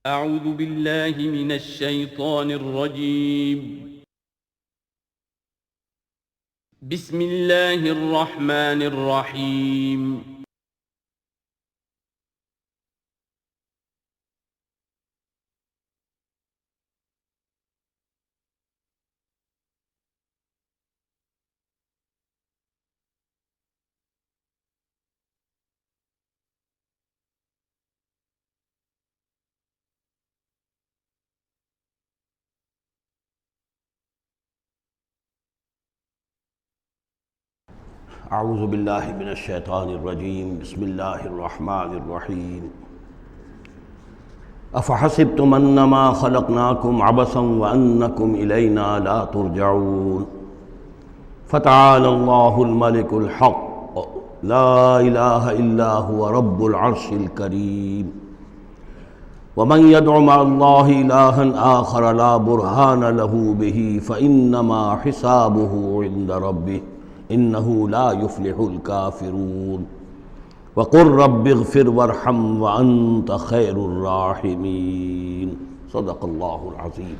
اعوذ باللہ من الشیطان الرجیم بسم اللہ الرحمن الرحیم اعوذ باللہ من الشیطان الرجیم بسم اللہ الرحمن الرحیم افحسبتم انما خلقناکم عبثا وانکم الینا لا ترجعون فتعالی اللہ الملک الحق لا الہ الا هو رب العرش الکریم ومن يدع مع الله إلها آخر لا برهان له به فإنما حسابه عند ربه انہ لا یفلح الکافرون وقل رب اغفر وارحم وانت خیر الراحمین صدق اللہ العظیم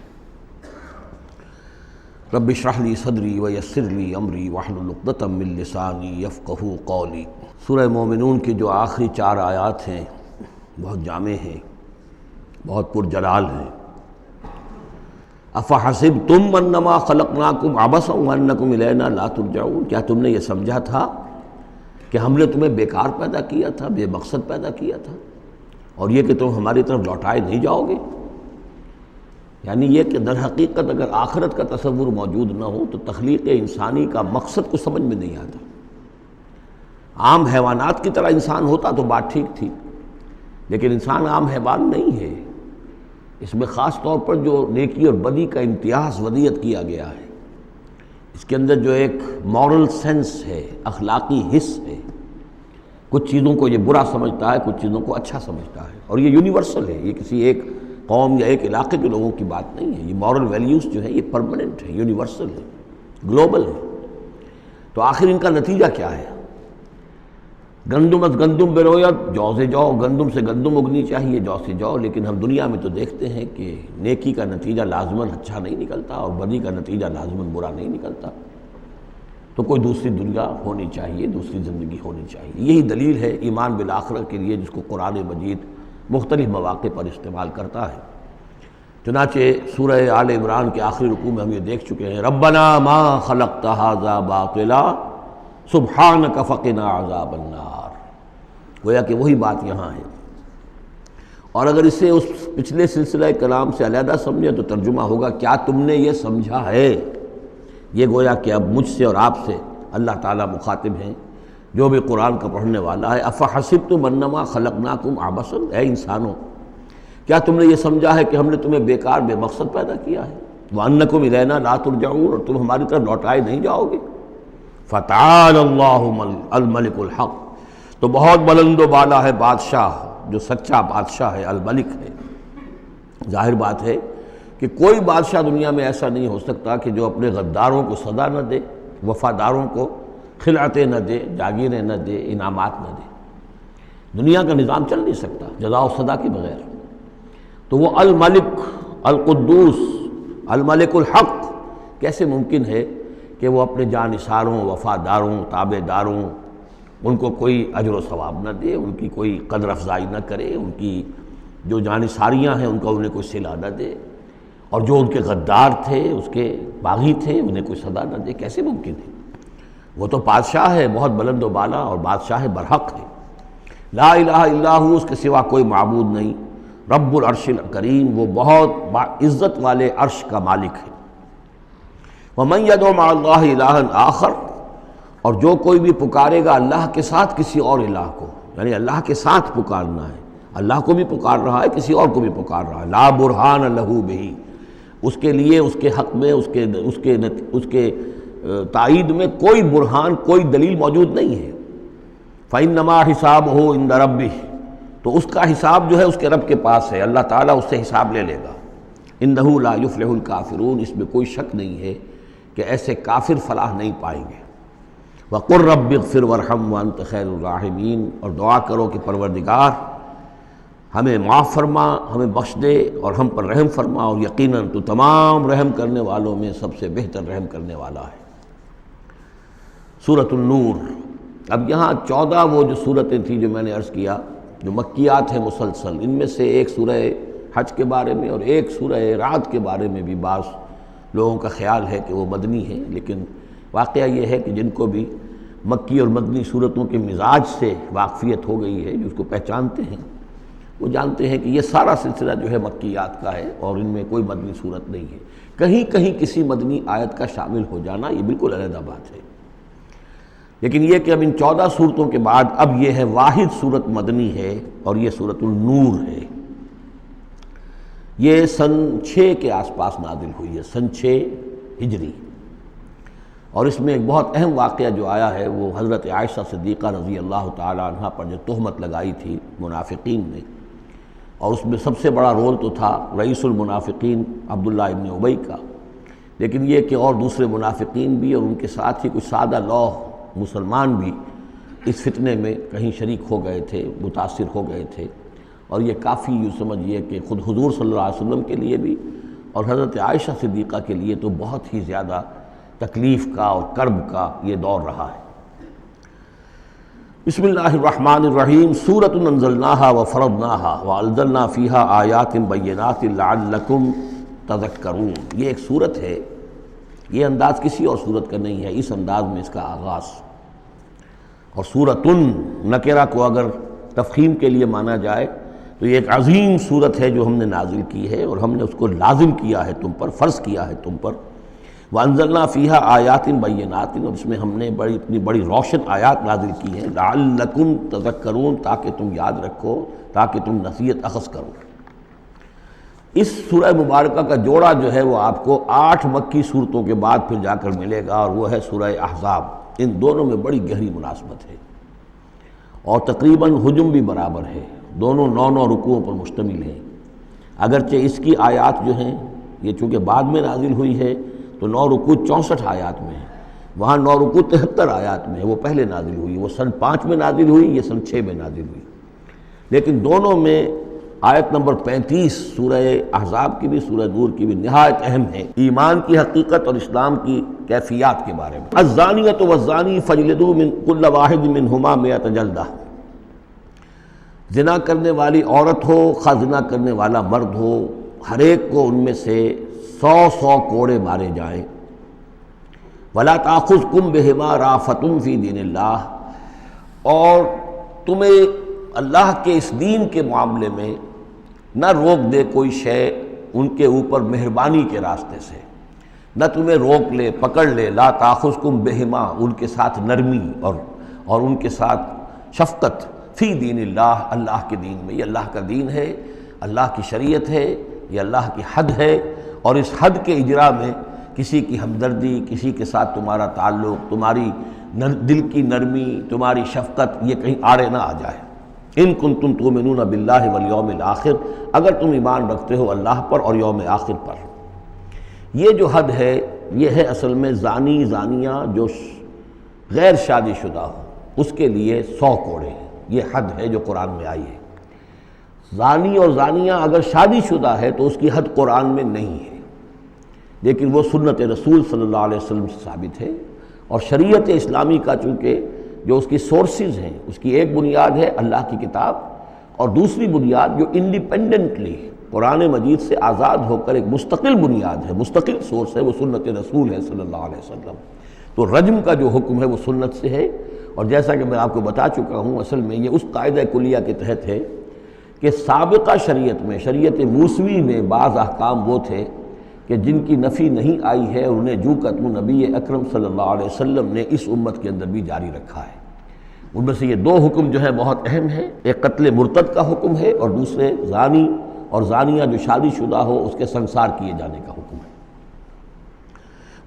رب اشرح لی صدری ویسر لی امری واحلل عقدۃ من لسانی یفقہوا قولی۔ سورہ مومنون کی جو آخری 4 آیات ہیں بہت جامع ہیں، بہت پرجلال ہیں۔ افحسبتم انما خلقناکم عبثا وانکم الینا لا ترجعون، کیا تم نے یہ سمجھا تھا کہ ہم نے تمہیں بیکار پیدا کیا تھا، بے مقصد پیدا کیا تھا، اور یہ کہ تم ہماری طرف لوٹائے نہیں جاؤ گے؟ یعنی یہ کہ در حقیقت اگر آخرت کا تصور موجود نہ ہو تو تخلیق انسانی کا مقصد کو سمجھ میں نہیں آتا۔ عام حیوانات کی طرح انسان ہوتا تو بات ٹھیک تھی، لیکن انسان عام حیوان نہیں ہے۔ اس میں خاص طور پر جو نیکی اور بدی کا امتیاز ودیت کیا گیا ہے، اس کے اندر جو ایک مورل سینس ہے، اخلاقی حس ہے، کچھ چیزوں کو یہ برا سمجھتا ہے، کچھ چیزوں کو اچھا سمجھتا ہے، اور یہ یونیورسل ہے، یہ کسی ایک قوم یا ایک علاقے کے لوگوں کی بات نہیں ہے۔ یہ مورل ویلیوز جو ہے یہ پرماننٹ ہے، یونیورسل ہے، گلوبل ہے۔ تو آخر ان کا نتیجہ کیا ہے؟ گندم از گندم بروید، جو سے جو، گندم سے گندم اگنی چاہیے، جو سے جو، لیکن ہم دنیا میں تو دیکھتے ہیں کہ نیکی کا نتیجہ لازماً اچھا نہیں نکلتا اور بدی کا نتیجہ لازماً برا نہیں نکلتا۔ تو کوئی دوسری دنیا ہونی چاہیے، دوسری زندگی ہونی چاہیے۔ یہی دلیل ہے ایمان بالآخرہ کے لیے، جس کو قرآن مجید مختلف مواقع پر استعمال کرتا ہے۔ چنانچہ سورہ آل عمران کے آخری رکوع میں ہم یہ دیکھ چکے ہیں، ربنا ما خلقت ھذا باطلا سبحانک فقنا عذاب النار۔ گویا کہ وہی بات یہاں ہے، اور اگر اسے اس پچھلے سلسلہ کلام سے علیحدہ سمجھے تو ترجمہ ہوگا کیا تم نے یہ سمجھا ہے؟ یہ گویا کہ اب مجھ سے اور آپ سے اللہ تعالیٰ مخاطب ہیں، جو بھی قرآن کا پڑھنے والا ہے۔ افحسبتم انما خلقناکم عبثا، اے انسانوں کیا تم نے یہ سمجھا ہے کہ ہم نے تمہیں بیکار بے مقصد پیدا کیا ہے؟ وانکم الینا لا ترجعون، اور تم ہماری طرف لوٹائے نہیں جاؤ گے؟ فتعالی اللہ الملک الحق، تو بہت بلند و بالا ہے بادشاہ جو سچا بادشاہ ہے، الملک ہے۔ ظاہر بات ہے کہ کوئی بادشاہ دنیا میں ایسا نہیں ہو سکتا کہ جو اپنے غداروں کو سزا نہ دے، وفاداروں کو خلعتیں نہ دے، جاگیریں نہ دے، انعامات نہ دے۔ دنیا کا نظام چل نہیں سکتا جزا و سزا کے بغیر۔ تو وہ الملک القدوس الملک الحق کیسے ممکن ہے کہ وہ اپنے جانثاروں، وفاداروں، تابع داروں، ان کو کوئی اجر و ثواب نہ دے، ان کی کوئی قدر افزائی نہ کرے، ان کی جو جانثاریاں ہیں ان کا انہیں کوئی صلہ نہ دے، اور جو ان کے غدار تھے، اس کے باغی تھے، انہیں کوئی سزا نہ دے؟ کیسے ممکن ہے؟ وہ تو بادشاہ ہے، بہت بلند و بالا، اور بادشاہ برحق ہے۔ لا الہ الا ہو، اس کے سوا کوئی معبود نہیں۔ رب العرش الکریم، وہ بہت عزت والے عرش کا مالک ہے۔ ومن يدع مع اللہ الہا آخر، اور جو کوئی بھی پکارے گا اللہ کے ساتھ کسی اور الہ کو، یعنی اللہ کے ساتھ پکارنا ہے، اللہ کو بھی پکار رہا ہے، کسی اور کو بھی پکار رہا ہے، لا برہان لہ بہ، اس کے لیے، اس کے حق میں، اس کے تائید میں کوئی برہان، کوئی دلیل موجود نہیں ہے۔ فإنما حسابہ عند ربہ، تو اس کا حساب جو ہے اس کے رب کے پاس ہے، اللہ تعالیٰ اس سے حساب لے لے گا۔ انہ لا یفلح الکافرون، اس میں کوئی شک نہیں ہے کہ ایسے کافر فلاح نہیں پائیں گے۔ وَقُلْ رَبِّ اغْفِرْ وَارْحَمْ وَأَنْتَ خَيْرُ الرَّاحِمِينَ، اور دعا کرو کہ پروردگار ہمیں معاف فرما، ہمیں بخش دے اور ہم پر رحم فرما، اور یقیناً تو تمام رحم کرنے والوں میں سب سے بہتر رحم کرنے والا ہے۔ سورۃ النور۔ اب یہاں 14 وہ جو صورتیں تھیں جو میں نے عرض کیا جو مکیات ہیں مسلسل، ان میں سے ایک سورہ حج کے بارے میں اور ایک سورہ رعد کے بارے میں بھی بعض لوگوں کا خیال ہے کہ وہ مدنی ہیں، لیکن واقعہ یہ ہے کہ جن کو بھی مکی اور مدنی صورتوں کے مزاج سے واقفیت ہو گئی ہے، جو اس کو پہچانتے ہیں، وہ جانتے ہیں کہ یہ سارا سلسلہ جو ہے مکیات کا ہے اور ان میں کوئی مدنی صورت نہیں ہے۔ کہیں کہیں کسی مدنی آیت کا شامل ہو جانا یہ بالکل علیحدہ بات ہے، لیکن یہ کہ اب ان 14 صورتوں کے بعد اب یہ ہے واحد صورت مدنی ہے، اور یہ سورۃ النور ہے۔ یہ سن 6 کے آس پاس نازل ہوئی ہے، سن 6 ہجری، اور اس میں ایک بہت اہم واقعہ جو آیا ہے وہ حضرت عائشہ صدیقہ رضی اللہ تعالی عنہ پر جو تہمت لگائی تھی منافقین نے، اور اس میں سب سے بڑا رول تو تھا رئیس المنافقین عبداللہ ابن ابی کا، لیکن یہ کہ اور دوسرے منافقین بھی اور ان کے ساتھ ہی کچھ سادہ لوح مسلمان بھی اس فتنے میں کہیں شریک ہو گئے تھے، متاثر ہو گئے تھے، اور یہ کافی یوں سمجھیے کہ خود حضور صلی اللہ علیہ وسلم کے لیے بھی اور حضرت عائشہ صدیقہ کے لیے تو بہت ہی زیادہ تکلیف کا اور کرب کا یہ دور رہا ہے۔ بسم اللہ الرحمن الرحیم۔ سورۃ انزلناها وفرضناها وانزلنا فیہا آیات بینات لعلکم تذکرون۔ یہ ایک سورت ہے، یہ انداز کسی اور سورت کا نہیں ہے، اس انداز میں اس کا آغاز، اور سورۃ نکرہ کو اگر تفخیم کے لیے مانا جائے تو یہ ایک عظیم سورت ہے جو ہم نے نازل کی ہے، اور ہم نے اس کو لازم کیا ہے تم پر، فرض کیا ہے تم پر۔ وانزلنا فیہا آیات بینات، اور اس میں ہم نے اتنی بڑی روشن آیات نازل کی ہیں، لعلکم تذکرون، تاکہ تم یاد رکھو، تاکہ تم نصیحت اخذ کرو۔ اس سورہ مبارکہ کا جوڑا جو ہے وہ آپ کو 8 مکی صورتوں کے بعد پھر جا کر ملے گا، اور وہ ہے سورہ احزاب۔ ان دونوں میں بڑی گہری مناسبت ہے، اور تقریباً حجم بھی برابر ہے، دونوں 9 رکوعوں پر مشتمل ہیں، اگرچہ اس کی آیات جو ہیں یہ چونکہ بعد میں نازل ہوئی ہے تو 9 رکوع 64 آیات میں ہے، وہاں 9 رکوع 73 آیات میں ہے، وہ پہلے نازل ہوئی، وہ سن 5 میں نازل ہوئی، یہ سن 6 میں نازل ہوئی، لیکن دونوں میں آیت نمبر 35 سورہ احزاب کی بھی سورہ نور کی بھی نہایت اہم ہے، ایمان کی حقیقت اور اسلام کی کیفیات کے بارے میں۔ الزانیۃ والزانی فاجلدوا من کل واحد منہما 100 جلدہ۔ زنا کرنے والی عورت ہو، خواہ زنا کرنے والا مرد ہو، ہر ایک کو ان میں سے 100 کوڑے مارے جائیں۔ ولا تاخذکم بہما رأفۃ فی دین اللہ، اور تمہیں اللہ کے اس دین کے معاملے میں نہ روک دے کوئی شے ان کے اوپر مہربانی کے راستے سے، نہ تمہیں روک لے، پکڑ لے، لا تاخذکم بہما، ان کے ساتھ نرمی اور ان کے ساتھ شفقت، فی دین اللہ، اللہ کے دین میں، یہ اللہ کا دین ہے، اللہ کی شریعت ہے، یہ اللہ کی حد ہے، اور اس حد کے اجرا میں کسی کی ہمدردی، کسی کے ساتھ تمہارا تعلق، تمہاری دل کی نرمی، تمہاری شفقت یہ کہیں آڑے نہ آ جائے۔ ان کنتم تؤمنون باللہ والیوم الآخر، اگر تم ایمان رکھتے ہو اللہ پر اور یوم آخر پر۔ یہ جو حد ہے یہ ہے اصل میں زانی زانیہ جو غیر شادی شدہ ہو اس کے لیے 100 کوڑے ہیں، یہ حد ہے جو قرآن میں آئی ہے۔ زانی اور زانیہ اگر شادی شدہ ہے تو اس کی حد قرآن میں نہیں ہے، لیکن وہ سنت رسول صلی اللہ علیہ وسلم سے ثابت ہے، اور شریعت اسلامی کا چونکہ جو اس کی سورسز ہیں، اس کی ایک بنیاد ہے اللہ کی کتاب، اور دوسری بنیاد جو انڈیپینڈنٹلی قرآن مجید سے آزاد ہو کر ایک مستقل بنیاد ہے، مستقل سورس ہے، وہ سنت رسول ہے صلی اللہ علیہ وسلم۔ تو رجم کا جو حکم ہے وہ سنت سے ہے، اور جیسا کہ میں آپ کو بتا چکا ہوں اصل میں یہ اس قاعدہ کلیہ کے تحت ہے کہ سابقہ شریعت میں، شریعت موسوی میں بعض احکام وہ تھے کہ جن کی نفی نہیں آئی ہے، اور انہیں جو کہ نبی اکرم صلی اللہ علیہ وسلم نے اس امت کے اندر بھی جاری رکھا ہے۔ ان میں سے یہ 2 حکم جو ہیں بہت اہم ہیں، ایک قتل مرتد کا حکم ہے، اور دوسرے زانی اور زانیہ جو شادی شدہ ہو اس کے سنسار کیے جانے کا حکم ہے۔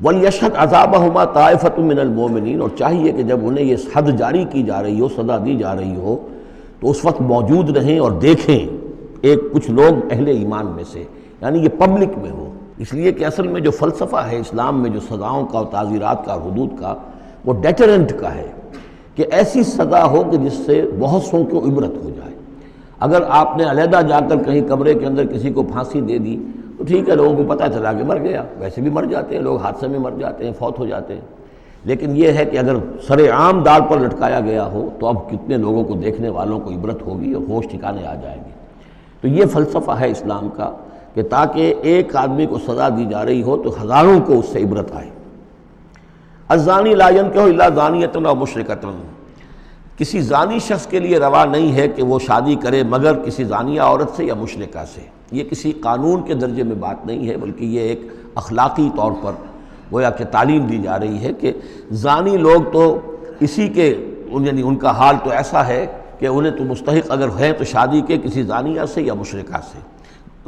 وَلْيَشْهَدْ عَذَابَهُمَا طَائِفَةٌ مِّنَ الْمُؤْمِنِينَ، اور چاہیے کہ جب انہیں یہ حد جاری کی جا رہی ہو، سزا دی جا رہی ہو، تو اس وقت موجود رہیں اور دیکھیں کچھ لوگ اہل ایمان میں سے، یعنی یہ پبلک میں ہو، اس لیے کہ اصل میں جو فلسفہ ہے اسلام میں جو سزاؤں کا اور تعزیرات کا اور حدود کا، وہ ڈیٹرنٹ کا ہے کہ ایسی سزا ہو کہ جس سے بہت سوں کو عبرت ہو جائے۔ اگر آپ نے علیحدہ جا کر کہیں کمرے کے اندر کسی کو پھانسی دے دی تو ٹھیک ہے، لوگوں کو پتہ چلا کہ مر گیا، ویسے بھی مر جاتے ہیں لوگ، حادثے میں مر جاتے ہیں، فوت ہو جاتے ہیں، لیکن یہ ہے کہ اگر سر عام دار پر لٹکایا گیا ہو تو اب کتنے لوگوں کو، دیکھنے والوں کو عبرت ہوگی اور ہوش ٹھکانے آ جائیں گے۔ تو یہ فلسفہ ہے اسلام کا کہ تاکہ ایک آدمی کو سزا دی جا رہی ہو تو ہزاروں کو اس سے عبرت آئے۔ الزانی لا ينکح الا زانیۃ او مشرکۃ، کسی زانی شخص کے لیے روا نہیں ہے کہ وہ شادی کرے مگر کسی زانیہ عورت سے یا مشرکہ سے۔ یہ کسی قانون کے درجے میں بات نہیں ہے، بلکہ یہ ایک اخلاقی طور پر گویا کہ تعلیم دی جا رہی ہے کہ زانی لوگ تو اسی کے، یعنی ان کا حال تو ایسا ہے کہ انہیں تو مستحق اگر ہے تو شادی کے کسی زانیہ سے یا مشرکہ سے۔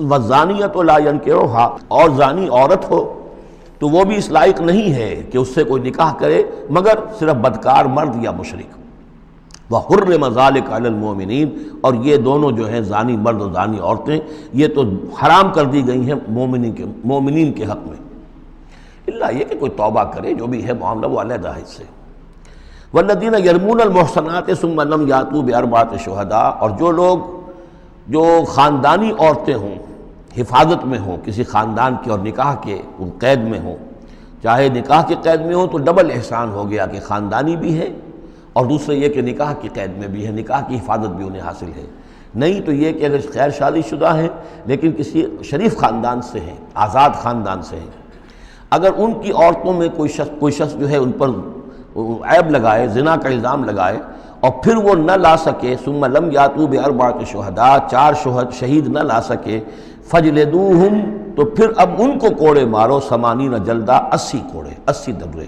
والزانیۃ لا ینکحھا، اور زانی عورت ہو تو وہ بھی اس لائق نہیں ہے کہ اس سے کوئی نکاح کرے مگر صرف بدکار مرد یا مشرک۔ وحرم ذلک علی المؤمنین، اور یہ دونوں جو ہیں زانی مرد اور زانی عورتیں یہ تو حرام کر دی گئی ہیں مومنین کے حق میں، اللہ یہ کہ کوئی توبہ کرے، جو بھی ہے معاملہ وہ علیحدہ ہے اس سے۔ والذین یرمون المحصنات ثم لم یاتوا باربعۃ شہداء، اور جو لوگ جو خاندانی عورتیں ہوں، حفاظت میں ہوں کسی خاندان کے اور نکاح کے ان قید میں ہوں، چاہے نکاح کے قید میں ہوں تو ڈبل احسان ہو گیا کہ خاندانی بھی ہے اور دوسرے یہ کہ نکاح کی قید میں بھی ہے، نکاح کی حفاظت بھی انہیں حاصل ہے۔ نہیں تو یہ کہ اگر غیر شادی شدہ ہیں لیکن کسی شریف خاندان سے ہیں، آزاد خاندان سے ہیں، اگر ان کی عورتوں میں کوئی شخص جو ہے ان پر عیب لگائے، زنا کا الزام لگائے اور پھر وہ نہ لا سکے، ثم لم یاتوا باربعۃ شہداء، 4 شہید نہ لا سکے، فجلدوہم، تو پھر اب ان کو کوڑے مارو، 80 جلدہ، 80 کوڑے، 80 دبرے،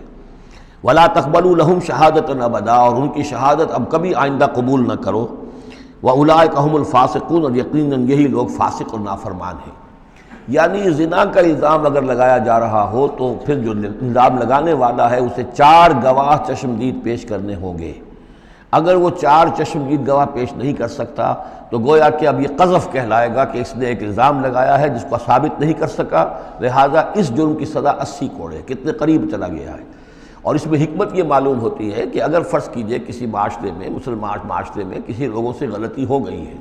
ولا تقبلوا لہم شہادۃ ابدا، اور ان کی شہادت اب کبھی آئندہ قبول نہ کرو، واولئک هم الفاسقون، اور یقیناً یہی لوگ فاسق اور نافرمان ہیں۔ یعنی زنا کا الزام اگر لگایا جا رہا ہو تو پھر جو الزام لگانے والا ہے اسے 4 گواہ چشمدید پیش کرنے ہوں گے۔ اگر وہ 4 چشمدید گواہ پیش نہیں کر سکتا تو گویا کہ اب یہ قذف کہلائے گا کہ اس نے ایک الزام لگایا ہے جس کو ثابت نہیں کر سکا، لہٰذا اس جرم کی سزا 80 کوڑے، کتنے قریب چلا گیا ہے۔ اور اس میں حکمت یہ معلوم ہوتی ہے کہ اگر فرض کیجئے کسی معاشرے میں، مسلمان معاشرے میں کسی لوگوں سے غلطی ہو گئی ہے،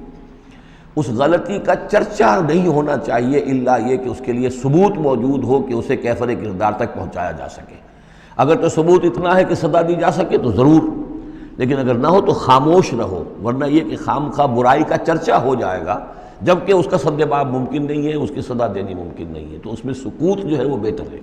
اس غلطی کا چرچا نہیں ہونا چاہیے الا یہ کہ اس کے لیے ثبوت موجود ہو کہ اسے کیفر کردار تک پہنچایا جا سکے۔ اگر تو ثبوت اتنا ہے کہ سزا دی جا سکے تو ضرور، لیکن اگر نہ ہو تو خاموش رہو، ورنہ یہ کہ خام خواہ برائی کا چرچا ہو جائے گا جبکہ اس کا سد باب ممکن نہیں ہے، اس کی سزا دینی ممکن نہیں ہے، تو اس میں سکوت جو ہے وہ بہتر ہے۔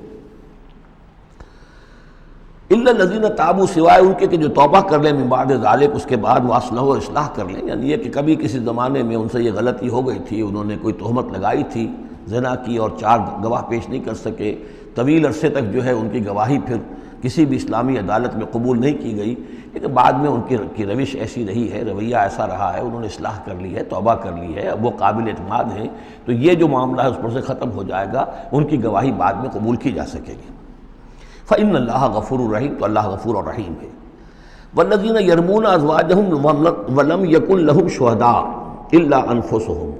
الا الذین تابوا، سوائے ان کے کہ جو توبہ کر لیں من بعد ذالک، اس کے بعد وہ اصلح و اصلاح کر لیں، یعنی یہ کہ کبھی کسی زمانے میں ان سے یہ غلطی ہو گئی تھی، انہوں نے کوئی تہمت لگائی تھی زنا کی اور 4 گواہ پیش نہیں کر سکے، طویل عرصے تک جو ہے ان کی گواہی پھر کسی بھی اسلامی عدالت میں قبول نہیں کی گئی، لیکن بعد میں ان کی روش ایسی رہی ہے، رویہ ایسا رہا ہے، انہوں نے اصلاح کر لی ہے، توبہ کر لی ہے، اب وہ قابل اعتماد ہیں، تو یہ جو معاملہ ہے اس پر سے ختم ہو جائے گا، ان کی گواہی بعد میں قبول کی جا سکے گی۔ فإن اللہ غفور الرحیم، تو اللہ غفور الرحیم ہے۔ والذین یرمون ازواجہم ولم یکن لہم شہداء الا انفسہم،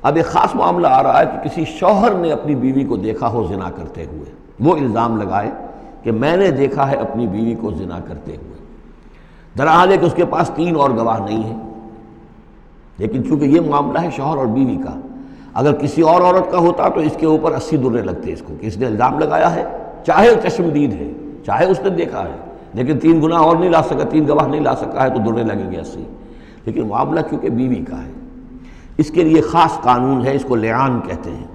اب ایک خاص معاملہ آ رہا ہے کہ کسی شوہر نے اپنی بیوی کو دیکھا ہو زنا کرتے ہوئے، وہ الزام لگائے کہ میں نے دیکھا ہے اپنی بیوی کو زنا کرتے ہوئے، درحال ہے کہ اس کے پاس 3 اور گواہ نہیں ہیں، لیکن چونکہ یہ معاملہ ہے شوہر اور بیوی کا، اگر کسی اور عورت کا ہوتا تو اس کے اوپر 80 درے لگتے اس کو کہ اس نے الزام لگایا ہے، چاہے چشمدید ہے، چاہے اس نے دیکھا ہے، لیکن 3 گناہ اور نہیں لا سکا، 3 گواہ نہیں لا سکا ہے تو درے لگیں گے 80۔ لیکن معاملہ چونکہ بیوی کا ہے، اس کے لیے خاص قانون ہے، اس کو لعان کہتے ہیں۔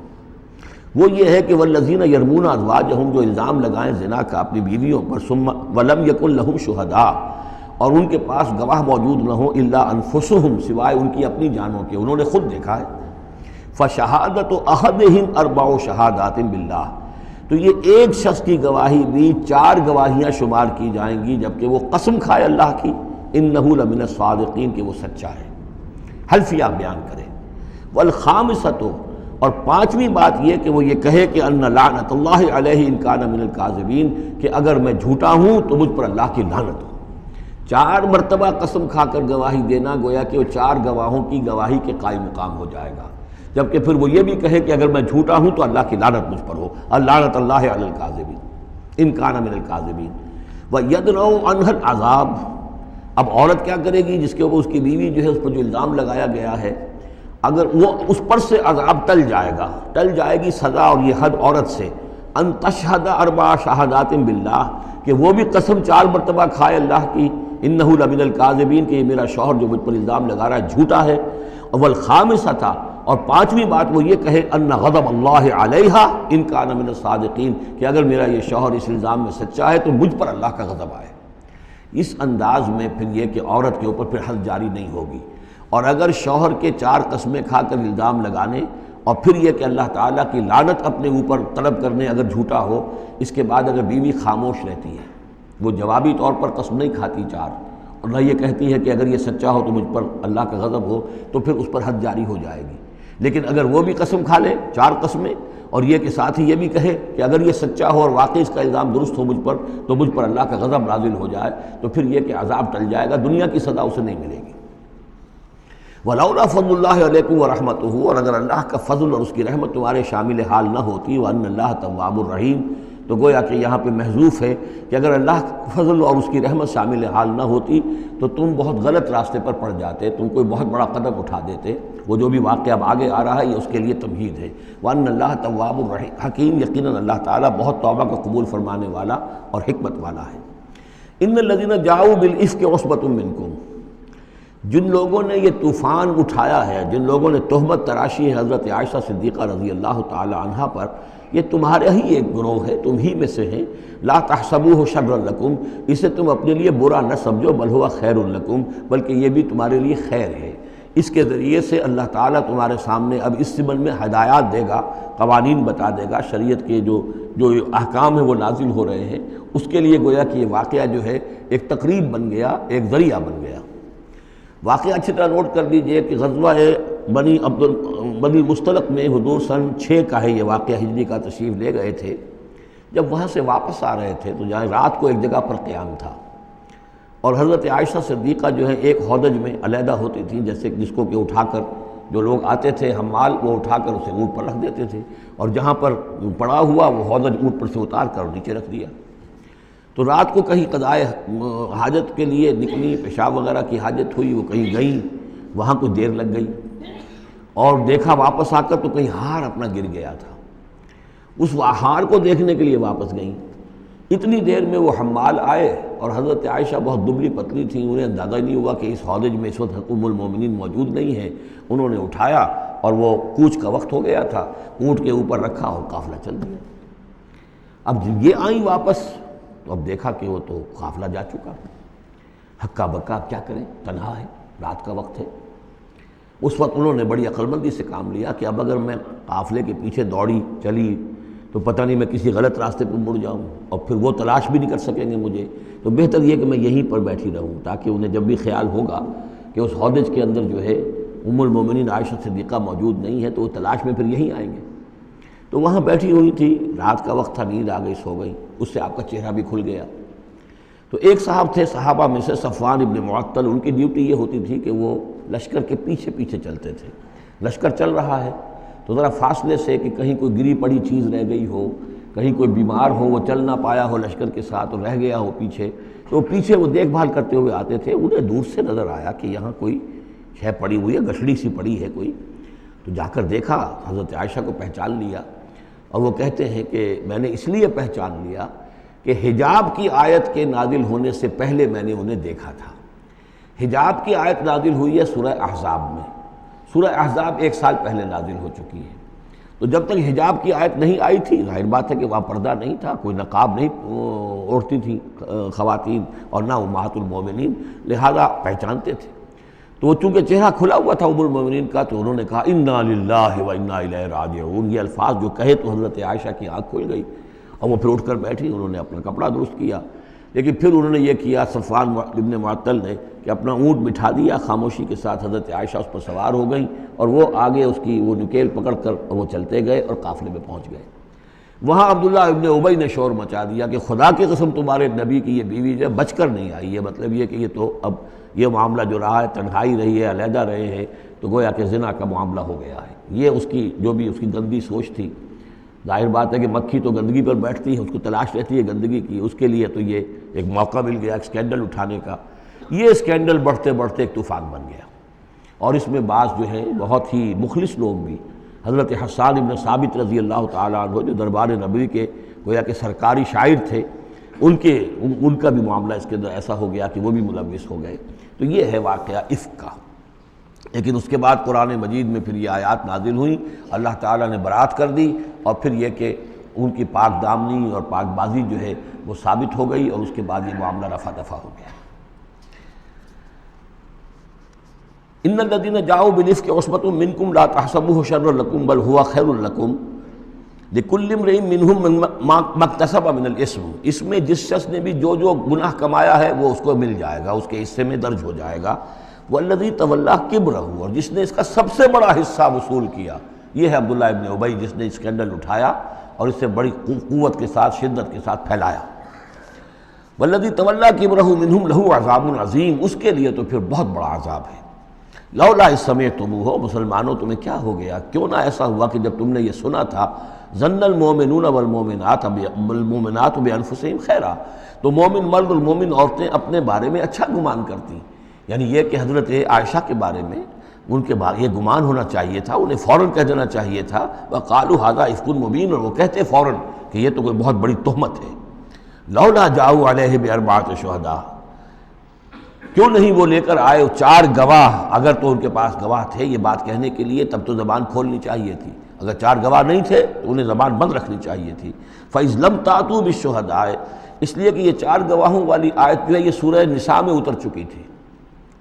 وہ یہ ہے کہ والذین یرمون ازواجہم، جو الزام لگائیں زنا کا اپنی بیویوں پر، ثم ولم یکن لہم شہداء، اور ان کے پاس گواہ موجود نہ ہوں، الا انفسہم، سوائے ان کی اپنی جانوں کے، انہوں نے خود دیکھا ہے، فشہادۃ احدہم 4 شہادات باللہ، تو یہ ایک شخص کی گواہی بھی 4 گواہیاں شمار کی جائیں گی جبکہ وہ قسم کھائے اللہ کی، انہ لمن الصادقین، کہ وہ سچا ہے، حلفیہ بیان کرے۔ والخامسۃ، اور 5ویں بات یہ کہ وہ یہ کہے کہ ان لعنت اللہ علیہ ان کان من الکاذبین، کہ اگر میں جھوٹا ہوں تو مجھ پر اللہ کی لعنت ہو۔ 4 مرتبہ قسم کھا کر گواہی دینا گویا کہ وہ 4 گواہوں کی گواہی کے قائم مقام ہو جائے گا، جبکہ پھر وہ یہ بھی کہے کہ اگر میں جھوٹا ہوں تو اللہ کی لعنت مجھ پر ہو، اللعنت اللہ علی الکاذبین ان کان من الکاذبین۔ وَيَدْرَؤْ عَنْهَا الْعَذَابَ، اب عورت کیا کرے گی جس کے اوپر اس کی بیوی جو ہے اس پر جو الزام لگایا گیا ہے، اگر وہ اس پر سے عذاب ٹل جائے گی سزا اور یہ حد عورت سے، ان تشہد اربع شہادات باللہ، کہ وہ بھی قسم 4 مرتبہ کھائے اللہ کی، انہ لمن الکاذبین، کہ یہ میرا شوہر جو مجھ پر الزام لگا رہا ہے جھوٹا ہے، والخامسۃ، اور 5ویں بات وہ یہ کہے ان غضب اللہ علیہا ان کان من الصادقین، کہ اگر میرا یہ شوہر اس الزام میں سچا ہے تو مجھ پر اللہ کا غضب آئے۔ اس انداز میں پھر یہ کہ عورت کے اوپر پھر حد جاری نہیں ہوگی، اور اگر شوہر کے 4 قسمیں کھا کر الزام لگانے اور پھر یہ کہ اللہ تعالیٰ کی لعنت اپنے اوپر طلب کرنے اگر جھوٹا ہو، اس کے بعد اگر بیوی خاموش رہتی ہے، وہ جوابی طور پر قسم نہیں کھاتی 4، اور نہ یہ کہتی ہے کہ اگر یہ سچا ہو تو مجھ پر اللہ کا غضب ہو، تو پھر اس پر حد جاری ہو جائے گی۔ لیکن اگر وہ بھی قسم کھا لے 4 قسمیں، اور یہ کہ ساتھ ہی یہ بھی کہے کہ اگر یہ سچا ہو اور واقعی اس کا الزام درست ہو مجھ پر، تو مجھ پر اللہ کا غضب نازل ہو جائے، تو پھر یہ کہ عذاب ٹل جائے گا، دنیا کی سزا اسے نہیں ملے گی۔ وَلَوْلَا فَضْلُ اللَّهِ عَلَيْكُمْ وَرَحْمَتُهُ، اور اگر اللہ کا فضل اور اس کی رحمت تمہارے شامل حال نہ ہوتی، وَأَنَّ اللَّهَ تَوَّابٌ رَحِيمٌ، تو گویا کہ یہاں پہ محذوف ہے کہ اگر اللہ کا فضل اور اس کی رحمت شامل حال نہ ہوتی تو تم بہت غلط راستے پر پڑ جاتے، تم کوئی بہت بڑا قدم اٹھا دیتے۔ وہ جو بھی واقعہ اب آگے آ رہا ہے یہ اس کے لیے تمہید ہے۔ وَأَنَّ اللَّهَ تَوَّابٌ حَكِيمٌ، یقیناً اللہ تعالیٰ بہت توبہ کا قبول فرمانے والا اور حکمت والا ہے۔ إِنَّ الَّذِينَ جَاءُوا بِالْإِفْكِ عُصْبَةٌ مِّنكُمْ، جن لوگوں نے یہ طوفان اٹھایا ہے، جن لوگوں نے تہمت تراشی ہے حضرت عائشہ صدیقہ رضی اللہ تعالی عنہا پر، یہ تمہارے ہی ایک گروہ ہے، تم ہی میں سے ہیں۔ لا تحسبوہ شرا لکم، اسے تم اپنے لیے برا نہ سمجھو، بل ہوا خیر لکم، بلکہ یہ بھی تمہارے لیے خیر ہے۔ اس کے ذریعے سے اللہ تعالیٰ تمہارے سامنے اب اس ضمن میں ہدایات دے گا، قوانین بتا دے گا، شریعت کے جو احکام ہیں وہ نازل ہو رہے ہیں، اس کے لیے گویا کہ یہ واقعہ جو ہے ایک تقریب بن گیا، ایک ذریعہ بن گیا۔ واقعہ اچھی طرح نوٹ کر لیجئے کہ غزوہ بنی مستلق میں حضور سن 6 کا ہے یہ واقعہ، ہجری کا تشریف لے گئے تھے۔ جب وہاں سے واپس آ رہے تھے تو جہاں رات کو ایک جگہ پر قیام تھا، اور حضرت عائشہ صدیقہ جو ہے ایک ہودج میں علیحدہ ہوتی تھیں، جیسے جس کو کہ اٹھا کر جو لوگ آتے تھے حمال وہ اٹھا کر اسے اونٹ پر رکھ دیتے تھے، اور جہاں پر پڑا ہوا وہ ہودج اونٹ پر سے اتار کر نیچے رکھ دیا۔ تو رات کو کہیں قضائے حاجت کے لیے نکلی، پیشاب وغیرہ کی حاجت ہوئی، وہ کہیں گئیں، وہاں کچھ دیر لگ گئی، اور دیکھا واپس آ کر تو کہیں ہار اپنا گر گیا تھا، اس ہار کو دیکھنے کے لیے واپس گئیں۔ اتنی دیر میں وہ حمال آئے، اور حضرت عائشہ بہت دبلی پتلی تھیں، انہیں اندازہ نہیں ہوا کہ اس ہودج میں اس وقت ام المومنین موجود نہیں ہے۔ انہوں نے اٹھایا اور وہ کوچ کا وقت ہو گیا تھا، اونٹ کے اوپر رکھا اور قافلہ چل دیا۔ اب جب یہ آئیں واپس تو اب دیکھا کہ وہ تو قافلہ جا چکا، ہکا بکا کیا کریں، تنہا ہے، رات کا وقت ہے۔ اس وقت انہوں نے بڑی عقل مندی سے کام لیا کہ اب اگر میں قافلے کے پیچھے دوڑی چلی تو پتہ نہیں میں کسی غلط راستے پر مڑ جاؤں، اور پھر وہ تلاش بھی نہیں کر سکیں گے مجھے، تو بہتر یہ کہ میں یہیں پر بیٹھی رہوں، تاکہ انہیں جب بھی خیال ہوگا کہ اس ہودج کے اندر جو ہے ام المومنین عائشہ صدیقہ موجود نہیں ہے تو وہ تلاش میں پھر یہیں آئیں گے۔ تو وہاں بیٹھی ہوئی تھی، رات کا وقت تھا، نیند آ گئی، سو گئی، اس سے آپ کا چہرہ بھی کھل گیا۔ تو ایک صاحب تھے صحابہ میں سے صفوان ابن معطل، ان کی ڈیوٹی یہ ہوتی تھی کہ وہ لشکر کے پیچھے پیچھے چلتے تھے۔ لشکر چل رہا ہے تو ذرا فاصلے سے کہ کہیں کوئی گری پڑی چیز رہ گئی ہو، کہیں کوئی بیمار ہو وہ چل نہ پایا ہو لشکر کے ساتھ اور رہ گیا ہو پیچھے، تو پیچھے وہ دیکھ بھال کرتے ہوئے آتے تھے۔ انہیں دور سے نظر آیا کہ یہاں کوئی شے پڑی ہوئی ہے، گٹھڑی سی پڑی ہے کوئی، تو جا کر دیکھا، حضرت عائشہ کو پہچان لیا، اور وہ کہتے ہیں کہ میں نے اس لیے پہچان لیا کہ حجاب کی آیت کے نازل ہونے سے پہلے میں نے انہیں دیکھا تھا۔ حجاب کی آیت نازل ہوئی ہے سورہ احزاب میں، سورہ احزاب 1 سال پہلے نازل ہو چکی ہے، تو جب تک حجاب کی آیت نہیں آئی تھی ظاہر بات ہے کہ وہاں پردہ نہیں تھا، کوئی نقاب نہیں اوڑھتی تھی خواتین، اور نہ امہات المومنین، لہذا پہچانتے تھے۔ تو وہ چونکہ چہرہ کھلا ہوا تھا ام المومنین کا، تو انہوں نے کہا انا للہ و انا الیہ راجعون، یہ الفاظ جو کہے تو حضرت عائشہ کی آنکھ کھل گئی، اور وہ پھر اٹھ کر بیٹھی، انہوں نے اپنا کپڑا درست کیا، لیکن پھر انہوں نے یہ کیا صفوان ابن معطل نے کہ اپنا اونٹ بٹھا دیا خاموشی کے ساتھ، حضرت عائشہ اس پر سوار ہو گئیں، اور وہ آگے اس کی وہ نکیل پکڑ کر وہ چلتے گئے اور قافلے میں پہنچ گئے۔ وہاں عبداللہ ابن ابی نے شور مچا دیا کہ خدا کی قسم تمہارے نبی کی یہ بیوی جو ہے بچ کر نہیں آئی ہے، مطلب یہ کہ یہ تو اب یہ معاملہ جو رہا ہے، تنہائی رہی ہے، علیحدہ رہے ہیں، تو گویا کہ زنا کا معاملہ ہو گیا ہے۔ یہ اس کی جو بھی اس کی گندی سوچ تھی، ظاہر بات ہے کہ مکھی تو گندگی پر بیٹھتی ہے، اس کو تلاش رہتی ہے گندگی کی، اس کے لیے تو یہ ایک موقع مل گیا اسکینڈل اٹھانے کا۔ یہ اسکینڈل بڑھتے بڑھتے ایک طوفان بن گیا، اور اس میں بعض جو ہیں بہت ہی مخلص لوگ بھی، حضرت حسان ابن ثابت رضی اللہ تعالیٰ عنہ جو دربار نبوی کے گویا کہ سرکاری شاعر تھے، ان کا بھی معاملہ اس کے اندر ایسا ہو گیا کہ وہ بھی ملوث ہو گئے۔ تو یہ ہے واقعہ افک کا۔ لیکن اس کے بعد قرآن مجید میں پھر یہ آیات نازل ہوئیں، اللہ تعالیٰ نے برات کر دی، اور پھر یہ کہ ان کی پاک دامنی اور پاک بازی جو ہے وہ ثابت ہو گئی، اور اس کے بعد یہ معاملہ رفع دفع ہو گیا۔ ان الذين جاءوا بالافك عصبة منكم لا تحسبوه شرا لكم بل هو خير لكم لكل امرئ منهم ما اكتسب من الاثم۔ اس میں جس شخص نے بھی جو گناہ کمایا ہے وہ اس کو مل جائے گا، اس کے حصے میں درج ہو جائے گا۔ والذی تولى کبرہ، اور جس نے اس کا سب سے بڑا حصہ وصول کیا، یہ ہے عبداللہ ابن ابی جس نے اسکینڈل اٹھایا اور اسے بڑی قوت کے ساتھ، شدت کے ساتھ پھیلایا۔ والذی تولى کبرہ منہم لہ عذاب عظیم، اس کے لیے تو پھر بہت بڑا عذاب ہے۔ لولا اذ سمعتموہ، مسلمانوں تمہیں کیا ہو گیا، کیوں نہ ایسا ہوا کہ جب تم نے یہ سنا تھا، ظن المؤمنون والمؤمنات بانفسہم خیرا، تو مومن مرد اور مومن عورتیں اپنے بارے میں اچھا گمان کرتی، یعنی یہ کہ حضرت عائشہ کے بارے میں ان کے بارے یہ گمان ہونا چاہیے تھا، انہیں فوراً کہہ دینا چاہیے تھا، وقالوا ھذا افک مبین، اور وہ کہتے فوراً کہ یہ تو کوئی بہت بڑی تہمت ہے۔ لولا جاؤ علیہ باربعۃ شہداء، کیوں نہیں وہ لے کر آئے 4 گواہ، اگر تو ان کے پاس گواہ تھے یہ بات کہنے کے لیے تب تو زبان کھولنی چاہیے تھی، اگر 4 گواہ نہیں تھے تو انہیں زبان بند رکھنی چاہیے تھی۔ فَإِذْ لَمْ تَأْتُوا بِالشُّهَدَاءِ، اس لیے کہ یہ 4 گواہوں والی آیت جو ہے یہ سورہ نساء میں اتر چکی تھی،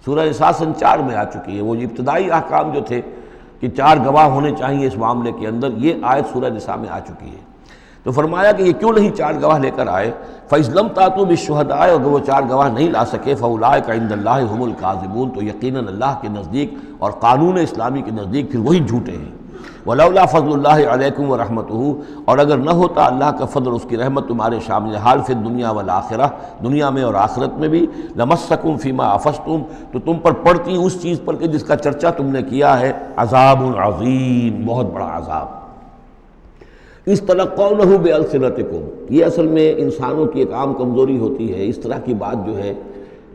سورہ نساء سن 4 میں آ چکی ہے، وہ ابتدائی احکام جو تھے کہ 4 گواہ ہونے چاہیے اس معاملے کے اندر، یہ آیت سورہ نساء میں آ چکی ہے۔ تو فرمایا کہ یہ کیوں نہیں 4 گواہ لے کر آئے، فَإِذْ لَمْ تَأْتُوا بِالشُّهَدَاءِ، اگر وہ 4 گواہ نہیں لا سکے، فَأُولَٰئِكَ عِندَ اللَّهِ هُمُ الْكَاذِبُونَ، تو یقیناً اللہ کے نزدیک اور قانون اسلامی کے نزدیک پھر وہی جھوٹے ہیں۔ وَلَوْلَا فَضْلُ اللَّهِ عَلَيْكُمْ وَرَحْمَتُهُ، اور اگر نہ ہوتا اللہ کا فضل اور اس کی رحمت تمہارے شامل حال فی الدنیا والآخرہ، دنیا میں اور آخرت میں بھی، لَمَسَّكُمْ فِي مَا أَفَضْتُمْ، تو تم پر پڑتی اس چیز پر کہ جس کا چرچا تم نے کیا ہے، عذاب عظیم، بہت بڑا عذاب۔ اِسْتَلَقَّوْنَهُ بِأَلْسِنَتِكُمْ، یہ اصل میں انسانوں کی ایک عام کمزوری ہوتی ہے، اس طرح کی بات جو ہے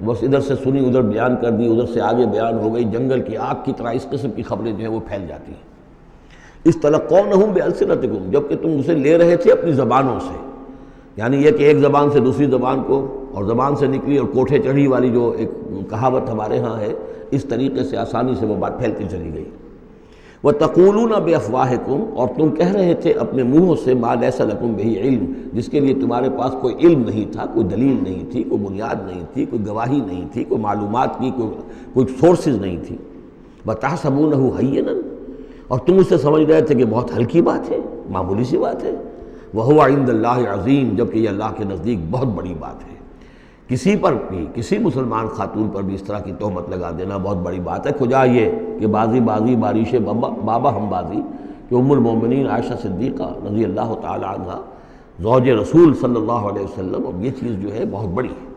بس ادھر سے سنی ادھر بیان کر دی، ادھر سے آگے بیان ہو گئی، جنگل کی آگ کی طرح اس قسم کی خبریں جو ہیں وہ پھیل جاتی ہیں۔ اِسْتَلَقَّوْنَهُ بِأَلْسِنَتِكُمْ، جبکہ تم اسے لے رہے تھے اپنی زبانوں سے، یعنی یہ کہ ایک زبان سے دوسری زبان کو، اور زبان سے نکلی اور کوٹھے چڑھی والی جو ایک کہاوت ہمارے ہاں ہے، اس طریقے سے آسانی سے وہ بات پھیلتی چلی گئی۔ وَتَقُولُونَ بِأَفْوَاهِكُمْ، اور تم کہہ رہے تھے اپنے منہوں سے، مَا لَيْسَ لَكُمْ بِهِ عِلْم، جس کے لیے تمہارے پاس کوئی علم نہیں تھا، کوئی دلیل نہیں تھی، کوئی بنیاد نہیں تھی، کوئی گواہی نہیں تھی، کوئی معلومات کی کوئی سورسز نہیں تھی۔ وَتَحْسَبُونَهُ هَيِّنًا، اور تم اسے سمجھ رہے تھے کہ بہت ہلکی بات ہے، معمولی سی بات ہے۔ وَهُوَ عِندَ اللَّهِ عَظِيمٌ، جبکہ یہ اللہ کے نزدیک بہت بڑی بات ہے۔ کسی پر بھی، کسی مسلمان خاتون پر بھی اس طرح کی تہمت لگا دینا بہت بڑی بات ہے۔ کجا یہ کہ بازی بازی بارش بابا ہم بازی، کہ ام المومنین عائشہ صدیقہ رضی اللہ تعالی عنہ زوج رسول صلی اللہ علیہ وسلم، اور یہ چیز جو ہے بہت بڑی ہے۔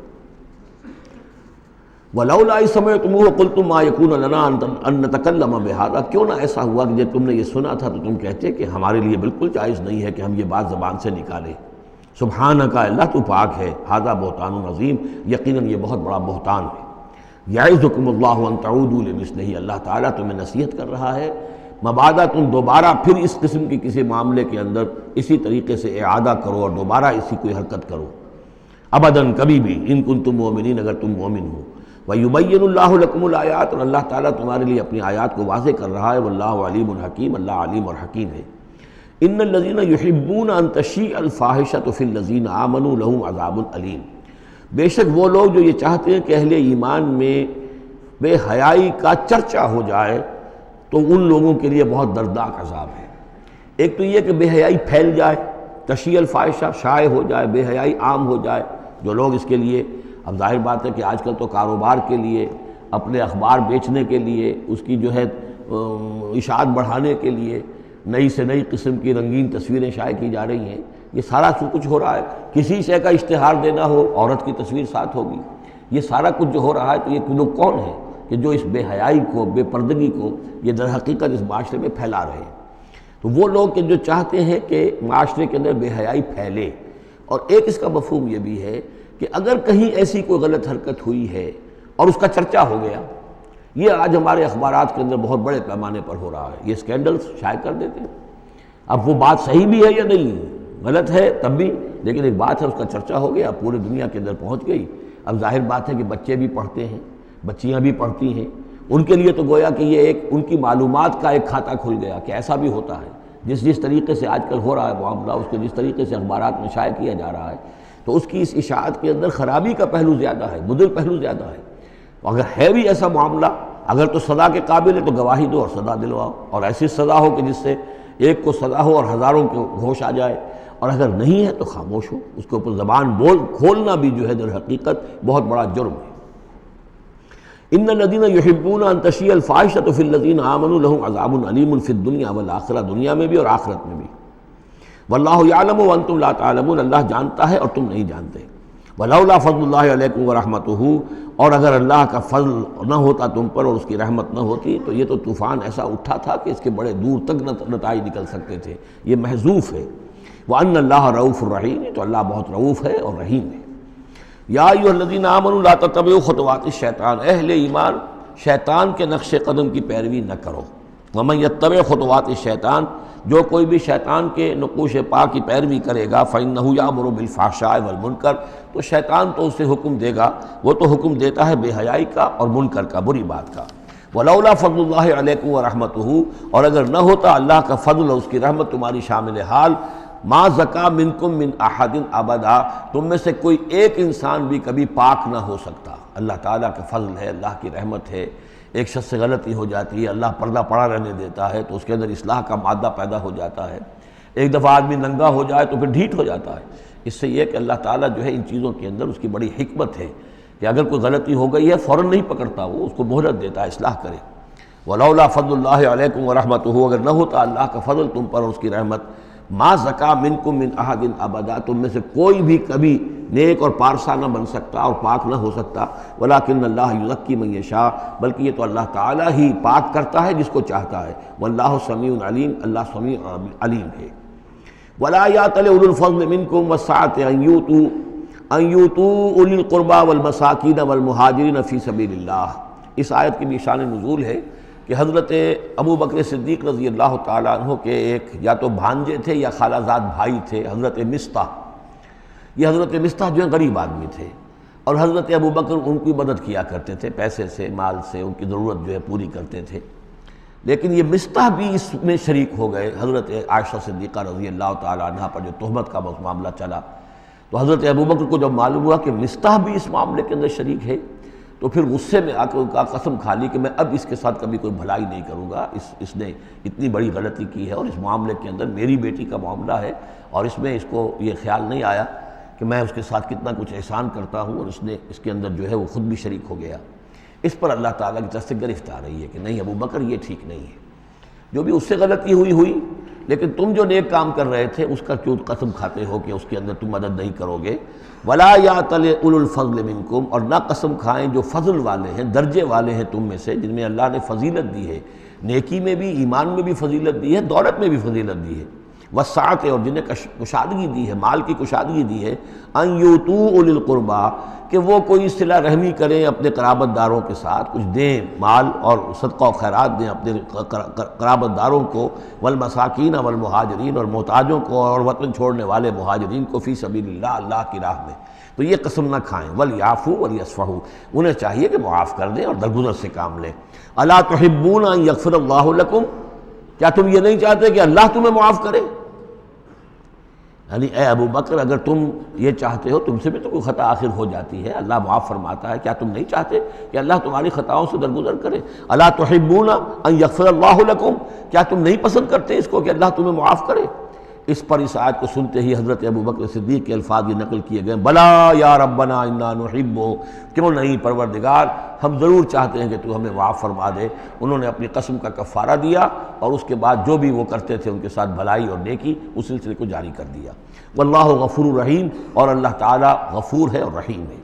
وَلَوْلَا إِذْ سَمِعْتُمُوهُ قُلْتُم مَّا يَكُونُ لَنَا أَن نَّتَكَلَّمَ بِهَٰذَا، کیوں نہ ایسا ہوا کہ جب تم نے یہ سنا تھا تو تم کہتے کہ ہمارے لیے بالکل جائز نہیں ہے کہ ہم یہ بات زبان سے نکالیں۔ سبحانک، اللہ تو پاک ہے، ھذا بہتان عظیم، یقیناً یہ بہت بڑا بہتان ہے۔ یعظکم اللہ ان تعودوا لمثلہ، اللہ تعالیٰ تمہیں نصیحت کر رہا ہے مبادا تم دوبارہ پھر اس قسم کی کسی معاملے کے اندر اسی طریقے سے اعادہ کرو اور دوبارہ اسی کوئی حرکت کرو، ابداً کبھی بھی، ان کنتم مؤمنین، اگر تم مومن ہو۔ وَيُبَيِّنُ اللَّهُ لَكُمُ الْآيَاتِ، اور اللہ تعالیٰ تمہارے لیے اپنی آیات کو واضح کر رہا ہے، وَاللَّهُ عَلِيمٌ حکیم، اللہ علیم اور حکیم ہے۔ ان الذین یحبون ان تشیع الفاحشۃ فی الذین آمنوا لہم عذاب علیم، بے شک وہ لوگ جو یہ چاہتے ہیں کہ اہل ایمان میں بے حیائی کا چرچا ہو جائے تو ان لوگوں کے لیے بہت دردناک عذاب ہے۔ ایک تو یہ کہ بے حیائی پھیل جائے، تشیع الفاحشہ شائع ہو جائے، بے حیائی عام ہو جائے، جو لوگ اس کے لیے، اب ظاہر بات ہے کہ آج کل تو کاروبار کے لیے، اپنے اخبار بیچنے کے لیے، اس کی جو ہے اشاعت بڑھانے کے لیے نئی سے نئی قسم کی رنگین تصویریں شائع کی جا رہی ہیں، یہ سارا کچھ ہو رہا ہے۔ کسی شے کا اشتہار دینا ہو، عورت کی تصویر ساتھ ہوگی، یہ سارا کچھ جو ہو رہا ہے، تو یہ لوگ کون ہیں کہ جو اس بے حیائی کو، بے پردگی کو یہ در حقیقت اس معاشرے میں پھیلا رہے ہیں؟ تو وہ لوگ کہ جو چاہتے ہیں کہ معاشرے کے اندر بے حیائی پھیلے، اور ایک اس کا مفہوم یہ بھی ہے کہ اگر کہیں ایسی کوئی غلط حرکت ہوئی ہے اور اس کا چرچا ہو گیا۔ یہ آج ہمارے اخبارات کے اندر بہت بڑے پیمانے پر ہو رہا ہے، یہ اسکینڈلز شائع کر دیتے ہیں۔ اب وہ بات صحیح بھی ہے یا نہیں، غلط ہے تب بھی، لیکن ایک بات ہے، اس کا چرچا ہو گیا، پورے دنیا کے اندر پہنچ گئی۔ اب ظاہر بات ہے کہ بچے بھی پڑھتے ہیں، بچیاں بھی پڑھتی ہیں، ان کے لیے تو گویا کہ یہ ایک ان کی معلومات کا ایک کھاتہ کھل گیا کہ ایسا بھی ہوتا ہے۔ جس طریقے سے آج کل ہو رہا ہے معاملہ، اس کے جس طریقے سے اخبارات میں شائع کیا جا رہا ہے، تو اس کی اس اشاعت کے اندر خرابی کا پہلو زیادہ ہے، مضر پہلو زیادہ ہے۔ اگر ہے بھی ایسا معاملہ، اگر تو سزا کے قابل ہے تو گواہی دو اور سزا دلواؤ، اور ایسی سزا ہو کہ جس سے ایک کو سزا ہو اور ہزاروں کو ہوش آ جائے، اور اگر نہیں ہے تو خاموش ہو، اس کے اوپر زبان کھولنا بھی جو ہے در حقیقت بہت بڑا جرم ہے۔ ان الذين يحبون ان تشيع الفاحشة في الذين آمنوا لهم عذاب عليم في الدنيا والآخرة، دنیا میں بھی اور آخرت میں بھی۔ واللہ یعلم وانتم لا تعلمون، اللہ جانتا ہے اور تم نہیں جانتے۔ ولولا فضل اللہ علیکم ورحمتہ، اور اگر اللہ کا فضل نہ ہوتا تم پر اور اس کی رحمت نہ ہوتی تو یہ تو طوفان ایسا اٹھا تھا کہ اس کے بڑے دور تک نتائج نکل سکتے تھے، یہ محذوف ہے۔ وان اللہ رؤوف الرحیم، تو اللہ بہت رؤوف ہے اور رحیم ہے۔ یا ایھا الذین آمنوا لا تتبعوا خطوات الشیطان، اہل ایمان شیطان کے نقش قدم کی پیروی نہ کرو۔ ومن یتبع خطوات الشیطان، جو کوئی بھی شیطان کے نقوش پا کی پیروی کرے گا، فإنہ یأمر بالفحشاء والمنکر، تو شیطان تو اسے حکم دے گا، وہ تو حکم دیتا ہے بے حیائی کا اور منکر کا، بری بات کا۔ ولولا فضل اللہ علیکم ورحمتہ، اور اگر نہ ہوتا اللہ کا فضل اور اس کی رحمت تمہاری شامل حال، ما زکا منکم من احد ابدا، تم میں سے کوئی ایک انسان بھی کبھی پاک نہ ہو سکتا۔ اللہ تعالیٰ کا فضل ہے، اللہ کی رحمت ہے، ایک شخص سے غلطی ہو جاتی ہے، اللہ پردہ پڑا رہنے دیتا ہے تو اس کے اندر اصلاح کا مادہ پیدا ہو جاتا ہے۔ ایک دفعہ آدمی ننگا ہو جائے تو پھر ڈھیٹ ہو جاتا ہے۔ اس سے یہ کہ اللہ تعالیٰ جو ہے ان چیزوں کے اندر اس کی بڑی حکمت ہے کہ اگر کوئی غلطی ہو گئی ہے فوراً نہیں پکڑتا، وہ اس کو مہلت دیتا ہے، اصلاح کرے۔ ولولا فضل اللہ علیکم ورحمتہ، اگر نہ ہوتا اللہ کا فضل تم پر اور اس کی رحمت، ما زکا منکم من احد ابدا، تم میں سے کوئی بھی کبھی نیک اور پارسا نہ بن سکتا اور پاک نہ ہو سکتا۔ ولکن اللہ یزکی من یشاء، بلکہ یہ تو اللہ تعالیٰ ہی پاک کرتا ہے جس کو چاہتا ہے۔ واللہ سمیع علیم، اللہ سمیع علیم ہے۔ ولا یأتل اولو الفضل منکم والسعة ان یؤتوا اولی القربى والمساکین والمہاجرین فی سبیل اللہ۔ اس آیت کی بھی شان نزول ہے کہ حضرت ابو بکر صدیق رضی اللہ تعالیٰ عنہ کے ایک یا تو بھانجے تھے یا خالہ زاد بھائی تھے، حضرت مصطح۔ یہ حضرت مصطح جو ہے غریب آدمی تھے، اور حضرت ابو بکر ان کی مدد کیا کرتے تھے، پیسے سے، مال سے ان کی ضرورت جو ہے پوری کرتے تھے۔ لیکن یہ مصطح بھی اس میں شریک ہو گئے۔ حضرت عائشہ صدیقہ رضی اللہ تعالیٰ عنہ پر جو تہمت کا معاملہ چلا، تو حضرت ابو بکر کو جب معلوم ہوا کہ مصطح بھی اس معاملے کے اندر شریک ہے، تو پھر غصے میں آ کے ان کا قسم کھا لی کہ میں اب اس کے ساتھ کبھی کوئی بھلائی نہیں کروں گا، اس نے اتنی بڑی غلطی کی ہے، اور اس معاملے کے اندر میری بیٹی کا معاملہ ہے، اور اس میں اس کو یہ خیال نہیں آیا کہ میں اس کے ساتھ کتنا کچھ احسان کرتا ہوں، اور اس نے اس کے اندر جو ہے وہ خود بھی شریک ہو گیا۔ اس پر اللہ تعالیٰ کی طرف سے گرفت آ رہی ہے کہ نہیں ابو بکر یہ ٹھیک نہیں ہے، جو بھی اس سے غلطی ہوئی، لیکن تم جو نیک کام کر رہے تھے اس کا کیوں قسم کھاتے ہو کہ اس کے اندر تم مدد نہیں کرو گے۔ ولا یأتل اولو الفضل منکم، اور نہ قسم کھائیں جو فضل والے ہیں، درجے والے ہیں تم میں سے، جن میں اللہ نے فضیلت دی ہے، نیکی میں بھی، ایمان میں بھی فضیلت دی ہے، دولت میں بھی فضیلت دی ہے، وسعت، اور جنہیں کشادگی دی ہے، مال کی کشادگی دی ہے، ان یؤتوا اولی القربی، کہ وہ کوئی صلہ رحمی کریں اپنے قرابت داروں کے ساتھ، کچھ دیں، مال اور صدقہ و خیرات دیں اپنے قرابت داروں کو، والمساکین والمہاجرین، اور محتاجوں کو اور وطن چھوڑنے والے مہاجرین کو، فی سبیل اللہ، اللہ کی راہ میں۔ تو یہ قسم نہ کھائیں۔ ولیعفوا ولیصفحوا، انہیں چاہیے کہ معاف کر دیں اور درگزر سے کام لیں۔ الا تحبون ان یغفر اللہ لکم، کیا تم یہ نہیں چاہتے کہ اللہ تمہیں معاف کرے؟ یعنی اے ابو بکر اگر تم یہ چاہتے ہو، تم سے بھی تو کوئی خطا آخر ہو جاتی ہے، اللہ معاف فرماتا ہے، کیا تم نہیں چاہتے کہ اللہ تمہاری خطاؤں سے درگزر کرے؟ الا تحبون ان یغفر اللہ لکم، کیا تم نہیں پسند کرتے اس کو کہ اللہ تمہیں معاف کرے؟ اس پر اس آیت کو سنتے ہی حضرت ابو بکر صدیق کے الفاظ یہ نقل کیے گئے، بلا یا ربنا انا نحب، کیوں نہیں پروردگار، ہم ضرور چاہتے ہیں کہ تو ہمیں معاف فرما دے۔ انہوں نے اپنی قسم کا کفارہ دیا، اور اس کے بعد جو بھی وہ کرتے تھے ان کے ساتھ بھلائی اور نیکی، اس سلسلے کو جاری کر دیا۔ واللہ غفور الرحیم، اور اللہ تعالیٰ غفور ہے اور رحیم ہے۔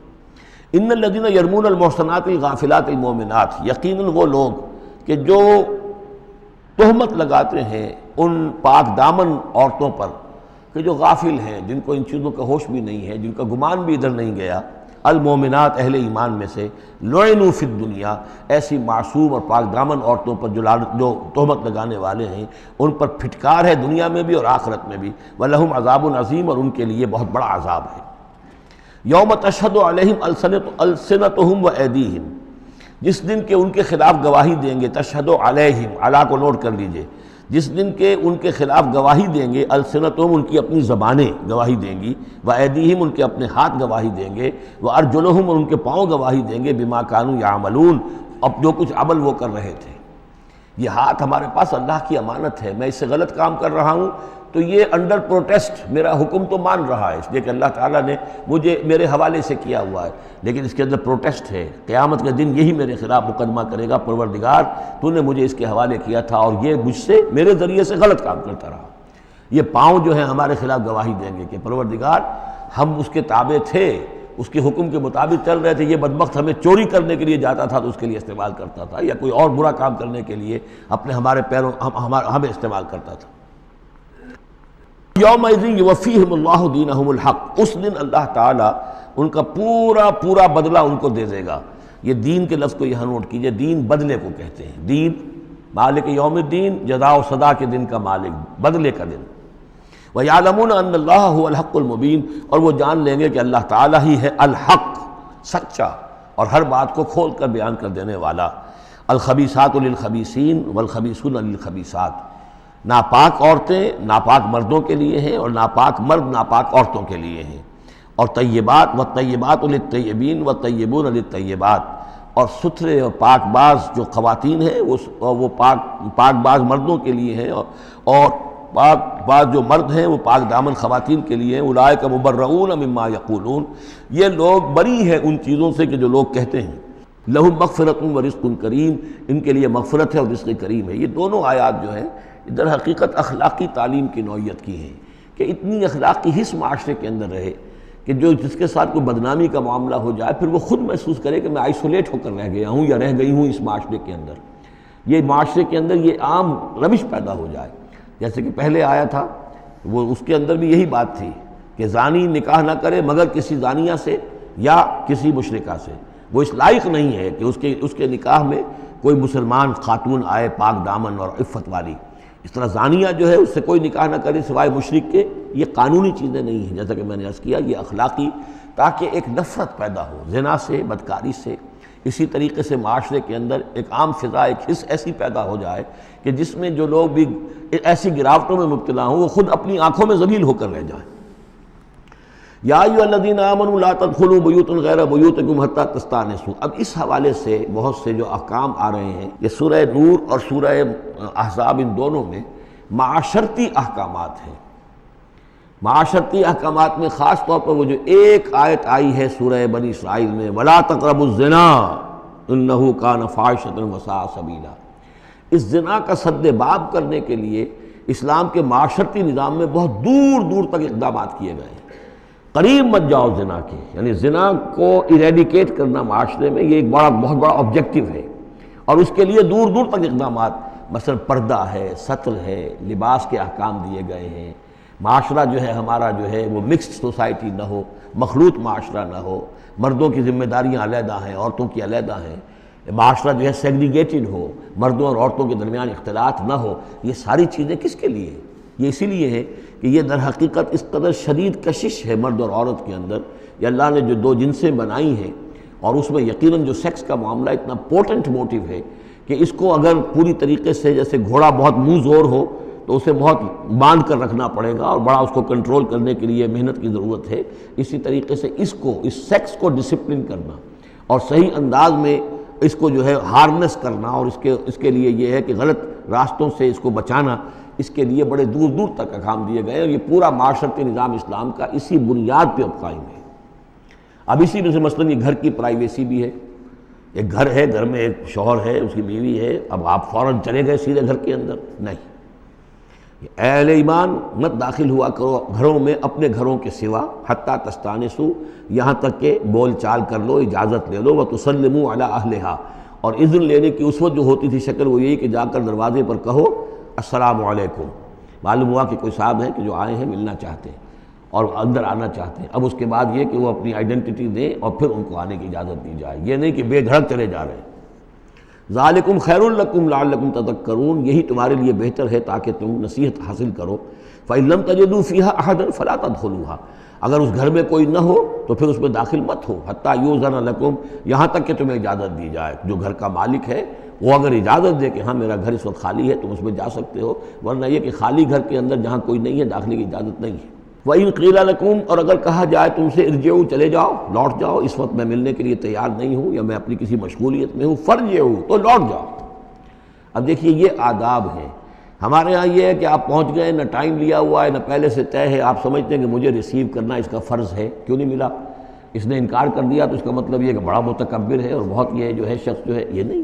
ان الذین یرمون المحصنات الغافلات المؤمنات، یقیناً وہ لوگ کہ جو تہمت لگاتے ہیں ان پاک دامن عورتوں پر کہ جو غافل ہیں، جن کو ان چیزوں کا ہوش بھی نہیں ہے، جن کا گمان بھی ادھر نہیں گیا، المومنات اہل ایمان میں سے لعنوا فی الدنیا ایسی معصوم اور پاک دامن عورتوں پر جو تہمت لگانے والے ہیں ان پر پھٹکار ہے دنیا میں بھی اور آخرت میں بھی، وَلَهُمْ عَذَابٌ عَظِيمٌ اور ان کے لیے بہت بڑا عذاب ہے۔ یوم تشہد علیہم السنتہم وایدیہم، جس دن کے ان کے خلاف گواہی دیں گے، تشہد علیہم، علی کو نوٹ کر لیجئے، جس دن کے ان کے خلاف گواہی دیں گے، السنتہم ان کی اپنی زبانیں گواہی دیں گی، وایدیہم ان کے اپنے ہاتھ گواہی دیں گے، وارجلہم اور ان کے پاؤں گواہی دیں گے، بما کانوا یعملون، اب جو کچھ عمل وہ کر رہے تھے۔ یہ ہاتھ ہمارے پاس اللہ کی امانت ہے، میں اس سے غلط کام کر رہا ہوں تو یہ انڈر پروٹیسٹ میرا حکم تو مان رہا ہے، اس لیے کہ اللہ تعالیٰ نے مجھے میرے حوالے سے کیا ہوا ہے، لیکن اس کے اندر پروٹیسٹ ہے، قیامت کے دن یہی میرے خلاف مقدمہ کرے گا، پروردگار تو نے مجھے اس کے حوالے کیا تھا اور یہ مجھ سے میرے ذریعے سے غلط کام کرتا رہا۔ یہ پاؤں جو ہیں ہمارے خلاف گواہی دیں گے کہ پروردگار ہم اس کے تابع تھے، اس کے حکم کے مطابق چل رہے تھے، یہ بدبخت ہمیں چوری کرنے کے لیے جاتا تھا تو اس کے لیے استعمال کرتا تھا، یا کوئی اور برا کام کرنے کے لیے ہمارے پیروں ہمیں استعمال کرتا تھا۔ یومئذ یوفیہم اللہ دینہم الحق، اس دن اللہ تعالیٰ ان کا پورا بدلہ ان کو دے دے گا۔ یہ دین کے لفظ کو یہاں نوٹ کیجئے، دین بدلے کو کہتے ہیں، دین مالک یوم الدین، جزا و سزا کے دن کا مالک، بدلے کا دن۔ وَيَعْلَمُونَ أَنَّ اللَّهَ هُوَ الْحَقُّ الْمُبِينُ، اور وہ جان لیں گے کہ اللہ تعالیٰ ہی ہے الحق، سچا اور ہر بات کو کھول کر بیان کر دینے والا۔ الخبیثات للخبیثین والخبیثون للخبیثات، ناپاک عورتیں ناپاک مردوں کے لیے ہیں اور ناپاک مرد ناپاک عورتوں کے لیے ہیں، اور طیبات والطیبات للطیبین والطیبون للطیبات، اور ستھرے اور پاک باز جو خواتین ہیں وہ پاک باز مردوں کے لیے ہیں، اور پاک باز جو مرد ہیں وہ پاک دامن خواتین کے لیے ہیں۔ اولئک مبرؤون مما یقولون، یہ لوگ بری ہیں ان چیزوں سے کہ جو لوگ کہتے ہیں۔ لہم مغفرۃ ورزق کریم، ان کے لیے مغفرت ہے اور رزق کریم ہے۔ یہ دونوں آیات جو ہیں در حقیقت اخلاقی تعلیم کی نوعیت کی ہیں کہ اتنی اخلاقی حس معاشرے کے اندر رہے کہ جس کے ساتھ کوئی بدنامی کا معاملہ ہو جائے پھر وہ خود محسوس کرے کہ میں آئسولیٹ ہو کر رہ گیا ہوں یا رہ گئی ہوں اس معاشرے کے اندر، یہ معاشرے کے اندر یہ عام روش پیدا ہو جائے۔ جیسے کہ پہلے آیا تھا وہ اس کے اندر بھی یہی بات تھی کہ زانی نکاح نہ کرے مگر کسی زانیہ سے یا کسی مشرکہ سے، وہ اس لائق نہیں ہے کہ اس کے نکاح میں کوئی مسلمان خاتون آئے پاک دامن اور عفت والی۔ اس طرح زانیہ جو ہے اس سے کوئی نکاح نہ کرے سوائے مشرک کے، یہ قانونی چیزیں نہیں ہیں، جیسا کہ میں نے عرض کیا یہ اخلاقی، تاکہ ایک نفرت پیدا ہو زنا سے، بدکاری سے۔ اسی طریقے سے معاشرے کے اندر ایک عام فضا، ایک حس ایسی پیدا ہو جائے کہ جس میں جو لوگ بھی ایسی گراوٹوں میں مبتلا ہوں وہ خود اپنی آنکھوں میں ذلیل ہو کر رہ جائیں۔ یا ایھا الذین آمنوا لا تدخلوا بیوتا غیر بیوتکم حتی تستأنسوا، اب اس حوالے سے بہت سے جو احکام آ رہے ہیں، یہ سورہ نور اور سورہ احزاب ان دونوں میں معاشرتی احکامات ہیں۔ معاشرتی احکامات میں خاص طور پر وہ جو ایک آیت آئی ہے سورہ بنی اسرائیل میں، وَلَا تَقْرَبُوا الزِّنَا إِنَّهُ كَانَ فَاحِشَةً وَسَاءَ سَبِيلًا، اس زنا کا سد باب کرنے کے لیے اسلام کے معاشرتی نظام میں بہت دور دور تک اقدامات کیے گئے ہیں۔ قریب مت جاؤ زنا کے، یعنی زنا کو ایریڈیکیٹ کرنا معاشرے میں یہ ایک بہت بڑا آبجیکٹیو ہے، اور اس کے لیے دور دور تک اقدامات، مثلا پردہ ہے، ستر ہے، لباس کے احکام دیے گئے ہیں۔ معاشرہ جو ہے ہمارا جو ہے وہ مکسڈ سوسائٹی نہ ہو، مخلوط معاشرہ نہ ہو، مردوں کی ذمہ داریاں علیحدہ ہیں، عورتوں کی علیحدہ ہیں، معاشرہ جو ہے سیگریگیٹڈ ہو، مردوں اور عورتوں کے درمیان اختلاط نہ ہو۔ یہ ساری چیزیں کس کے لیے؟ یہ اسی لیے ہے کہ یہ در حقیقت اس قدر شدید کشش ہے مرد اور عورت کے اندر، یہ اللہ نے جو دو جنسیں بنائی ہیں، اور اس میں یقیناً جو سیکس کا معاملہ اتنا پوٹنٹ موٹیو ہے کہ اس کو اگر پوری طریقے سے، جیسے گھوڑا بہت منہ زور ہو تو اسے بہت باندھ کر رکھنا پڑے گا اور بڑا اس کو کنٹرول کرنے کے لیے محنت کی ضرورت ہے، اسی طریقے سے اس سیکس کو ڈسپلن کرنا اور صحیح انداز میں اس کو جو ہے ہارنس کرنا، اور اس کے لیے یہ ہے کہ غلط راستوں سے اس کو بچانا، اس کے لیے بڑے دور دور تک احکام دیے گئے، اور یہ پورا معاشرتی نظام اسلام کا اسی بنیاد پہ اب قائم ہے۔ اب اسی میں سے مثلاً یہ گھر کی پرائیویسی بھی ہے، ایک گھر ہے، گھر میں ایک شوہر ہے، اس کی بیوی ہے، اب آپ فوراً چلے گئے سیدھے گھر کے اندر، نہیں، اے اہل ایمان مت داخل ہوا کرو گھروں میں اپنے گھروں کے سوا، حتیٰ تستانسوا، یہاں تک کہ بول چال کر لو، اجازت لے لو، وتسلموا علی اہلہا، اور اذن لینے کی اس وقت جو ہوتی تھی شکل وہ یہی کہ جا کر دروازے پر کہو السلام علیکم، معلوم ہوا کہ کوئی صاحب ہیں کہ جو آئے ہیں ملنا چاہتے ہیں، اور اندر آنا چاہتے ہیں۔ اب اس کے بعد یہ کہ وہ اپنی آئیڈینٹی دیں اور پھر ان کو آنے کی اجازت دی جائے، یہ نہیں کہ بے دھڑک چلے جا رہے ہیں۔ ذالکم خیر لکم لعلکم تذکرون، یہی تمہارے لیے بہتر ہے تاکہ تم نصیحت حاصل کرو۔ فإن لم تجدوا فيها أحدا فلا تدخلوها، اگر اس گھر میں کوئی نہ ہو تو پھر اس میں داخل مت ہو، حتیٰ یؤذن لکم، یہاں تک کہ تمہیں اجازت دی جائے۔ جو گھر کا مالک ہے وہ اگر اجازت دے کہ ہاں میرا گھر اس وقت خالی ہے تم اس میں جا سکتے ہو، ورنہ یہ کہ خالی گھر کے اندر جہاں کوئی نہیں ہے داخلے کی اجازت نہیں ہے۔ وَإِن قِيلَ لَكُمْ، اور اگر کہا جائے تم سے ارجعوا، چلے جاؤ، لوٹ جاؤ، اس وقت میں ملنے کے لیے تیار نہیں ہوں یا میں اپنی کسی مشغولیت میں ہوں، فرجعوا، تو لوٹ جاؤ۔ اب دیکھیے یہ آداب ہیں۔ ہمارے ہاں یہ ہے کہ آپ پہنچ گئے، نہ ٹائم لیا ہوا ہے نہ پہلے سے طے ہے، آپ سمجھتے ہیں کہ مجھے ریسیو کرنا اس کا فرض ہے، کیوں نہیں ملا؟ اس نے انکار کر دیا تو اس کا مطلب یہ کہ بڑا متکبر ہے اور بہت یہ جو ہے شخص جو ہے، یہ نہیں۔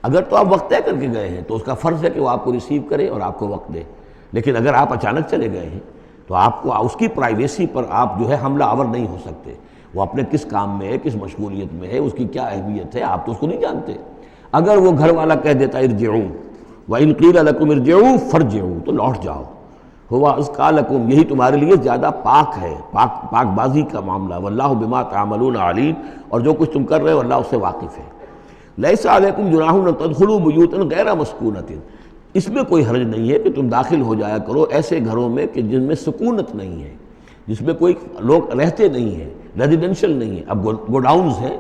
اگر تو آپ وقت طے کر کے گئے ہیں تو اس کا فرض ہے کہ وہ آپ کو ریسیو کرے اور آپ کو وقت دے، لیکن اگر آپ اچانک چلے گئے ہیں تو آپ کو اس کی پرائیویسی پر آپ جو ہے حملہ آور نہیں ہو سکتے۔ وہ اپنے کس کام میں ہے، کس مشغولیت میں ہے، اس کی کیا اہمیت ہے، آپ تو اس کو نہیں جانتے۔ اگر وہ گھر والا کہہ دیتا ارجعوا، وَإِن قِيلَ لَكُمْ ارْجِعُوا فَارْجِعُوا، تو لوٹ جاؤ، ہوا أَزْكَىٰ لَكُمْ، یہی تمہارے لیے زیادہ پاک ہے، پاک بازی کا معاملہ، وَاللَّهُ بِمَا تَعْمَلُونَ عَلِيمٌ، اور جو کچھ تم کر رہے ہو اللہ اس سے واقف ہے۔ لَيْسَ عَلَيْكُمْ جُنَاحٌ أَن تَدْخُلُوا بُيُوتًا غَيْرَ مَسْكُونَةٍ، اس میں کوئی حرج نہیں ہے کہ تم داخل ہو جایا کرو ایسے گھروں میں کہ جن میں سکونت نہیں ہے، جس میں کوئی لوگ رہتے نہیں ہیں، ریزیڈینشل نہیں ہے۔ اب گوڈاؤنز ہیں،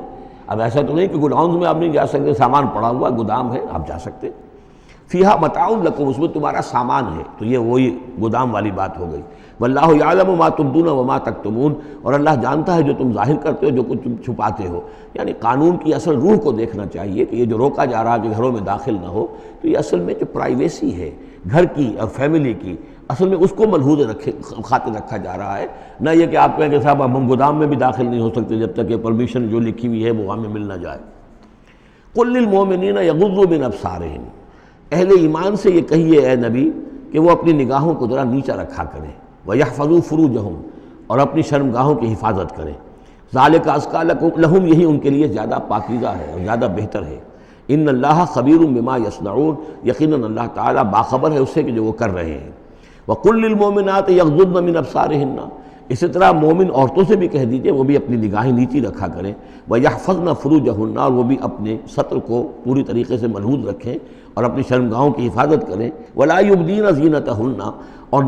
اب ایسا تو نہیں کہ گوڈاؤنز میں آپ نہیں جا سکتے، سامان پڑا ہوا گودام ہے آپ جا سکتے۔ فیہا متاع لکم، اس میں تمہارا سامان ہے، تو یہ وہی گودام والی بات ہو گئی۔ واللہ یعلم ما تبدون وما تکتمون، اور اللہ جانتا ہے جو تم ظاہر کرتے ہو جو کچھ تم چھپاتے ہو۔ یعنی قانون کی اصل روح کو دیکھنا چاہیے کہ یہ جو روکا جا رہا ہے کہ گھروں میں داخل نہ ہو، تو یہ اصل میں جو پرائیویسی ہے گھر کی اور فیملی کی، اصل میں اس کو ملحوظ خاطر رکھا جا رہا ہے، نہ یہ کہ آپ کہیں کہ صاحب اب ہم گودام میں بھی داخل نہیں ہو سکتے جب تک یہ پرمیشن جو لکھی ہوئی ہے وہ ہمیں مل نہ جائے۔ قل للمؤمنین یغضوا من ابصارہم، اہل ایمان سے یہ کہیے اے نبی کہ وہ اپنی نگاہوں کو ذرا نیچا رکھا کریں، وَيَحْفَظُوا فُرُوجَهُمْ، اور اپنی شرمگاہوں کی حفاظت کریں۔ ذَلِكَ أَزْكَىٰ لَهُمْ، یہی ان کے لیے زیادہ پاکیزہ ہے اور زیادہ بہتر ہے۔ إِنَّ اللَّهَ خَبِيرٌ بِمَا يَصْنَعُونَ، یقیناً اللہ تعالیٰ باخبر ہے اس سے کہ جو وہ کر رہے ہیں۔ وَقُلْ لِلْمُؤْمِنَاتِ يَغْضُضْنَ مِنْ أَبْصَارِهِنَّ، اسی طرح مومن عورتوں سے بھی کہہ دیجئے وہ بھی اپنی نگاہیں نیچی رکھا کریں۔ وَيَحْفَظْنَ فُرُوجَهُنَّ، اور وہ بھی اپنے سطر کو پوری طریقے سے ملحوظ رکھیں اور اپنی شرمگاہوں کی حفاظت کریں۔ وَلَا يُبْدِينَ زِينَتَهُنَّ، اور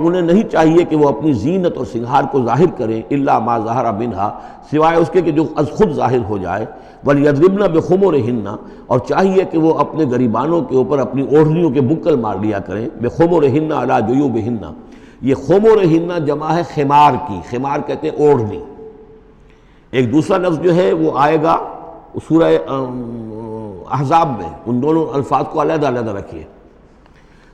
انہیں نہیں چاہیے کہ وہ اپنی زینت اور سنگھار کو ظاہر کریں، إِلَّا مَا ظَهَرَ مِنْهَا، سوائے اس کے کہ جو از خود ظاہر ہو جائے۔ وَلْيَضْرِبْنَ بِخُمُرِهِنَّ، اور چاہیے کہ وہ اپنے گریبانوں کے اوپر اپنی اوڑھنیوں کے بکل مار لیا کریں۔ بِخُمُرِهِنَّ عَلَىٰ جُيُوبِهِنَّ، یہ خمرہن جمع ہے خمار کی، خمار کہتے ہیں اوڑھنی۔ ایک دوسرا لفظ جو ہے وہ آئے گا سورہ احزاب میں، ان دونوں الفاظ کو علیحدہ علیحدہ رکھیے۔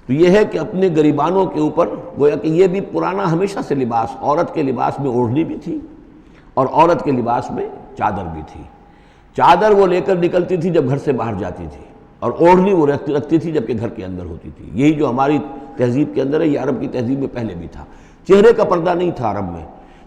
تو یہ ہے کہ اپنے گریبانوں کے اوپر، گویا کہ یہ بھی پرانا ہمیشہ سے لباس، عورت کے لباس میں اوڑھنی بھی تھی اور عورت کے لباس میں چادر بھی تھی۔ چادر وہ لے کر نکلتی تھی جب گھر سے باہر جاتی تھی، اور اوڑھنی وہ رکھتی تھی جب کہ گھر کے اندر ہوتی تھی۔ یہی جو ہماری تہذیب کے اندر ہے، یہ عرب کی تہذیب میں پہلے بھی تھا۔ چہرے کا پردہ نہیں تھا عرب میں،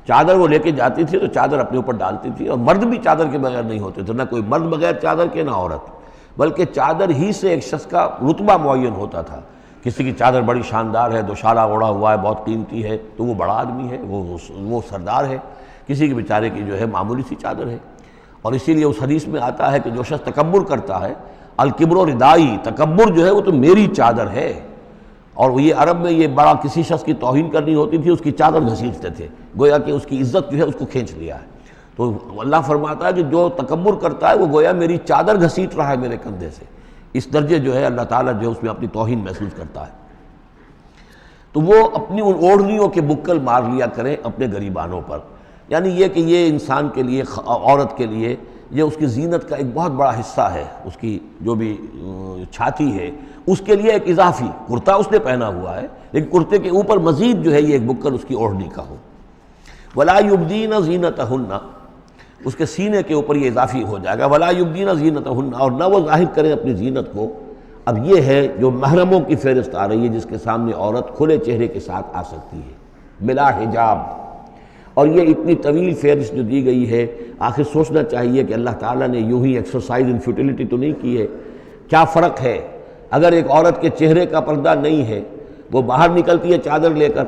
چادر وہ لے کے جاتی تھی تو چادر اپنے اوپر ڈالتی تھی، اور مرد بھی چادر کے بغیر نہیں ہوتے تھے، نہ کوئی مرد بغیر چادر کے نہ عورت، بلکہ چادر ہی سے ایک شخص کا رتبہ معین ہوتا تھا۔ کسی کی چادر بڑی شاندار ہے، دوشالہ اوڑھا ہوا ہے، بہت قیمتی ہے، تو وہ بڑا آدمی ہے، وہ سردار ہے۔ کسی کے بیچارے کی جو ہے معمولی سی چادر ہے۔ اور اسی لیے اس حدیث میں آتا ہے کہ جو شخص تکبر کرتا ہے، الکبر ردائی، تکبر جو ہے وہ تو میری چادر ہے۔ اور یہ عرب میں یہ بڑا کسی شخص کی توہین کرنی ہوتی تھی، اس کی چادر گھسیٹتے تھے، گویا کہ اس کی عزت جو ہے اس کو کھینچ لیا ہے۔ تو اللہ فرماتا ہے کہ جو تکبر کرتا ہے وہ گویا میری چادر گھسیٹ رہا ہے میرے کندھے سے۔ اس درجے جو ہے اللہ تعالیٰ جو ہے اس میں اپنی توہین محسوس کرتا ہے۔ تو وہ اپنی ان اوڑھنیوں کے بکل مار لیا کریں اپنے گریبانوں پر، یعنی یہ کہ یہ انسان کے لیے، عورت کے لیے، یہ اس کی زینت کا ایک بہت بڑا حصہ ہے۔ اس کی جو بھی چھاتی ہے اس کے لیے ایک اضافی کرتا اس نے پہنا ہوا ہے، لیکن کرتے کے اوپر مزید جو ہے یہ ایک بکل اس کی اوڑھنی کا ہو۔ وَلَا يُبْدِينَ زِينَتَهُنَّ، اس کے سینے کے اوپر یہ اضافی ہو جائے گا، وَلَا يُبْدِينَ زِينَتَهُنَّ، اور نہ وہ ظاہر کریں اپنی زینت کو۔ اب یہ ہے جو محرموں کی فہرست آ رہی ہے، جس کے سامنے عورت کھلے چہرے کے ساتھ آ سکتی ہے بلا حجاب۔ اور یہ اتنی طویل فہرست جو دی گئی ہے، آخر سوچنا چاہیے کہ اللہ تعالیٰ نے یوں ہی ایکسرسائز ان فیوٹیلیٹی تو نہیں کی ہے۔ کیا فرق ہے اگر ایک عورت کے چہرے کا پردہ نہیں ہے، وہ باہر نکلتی ہے چادر لے کر،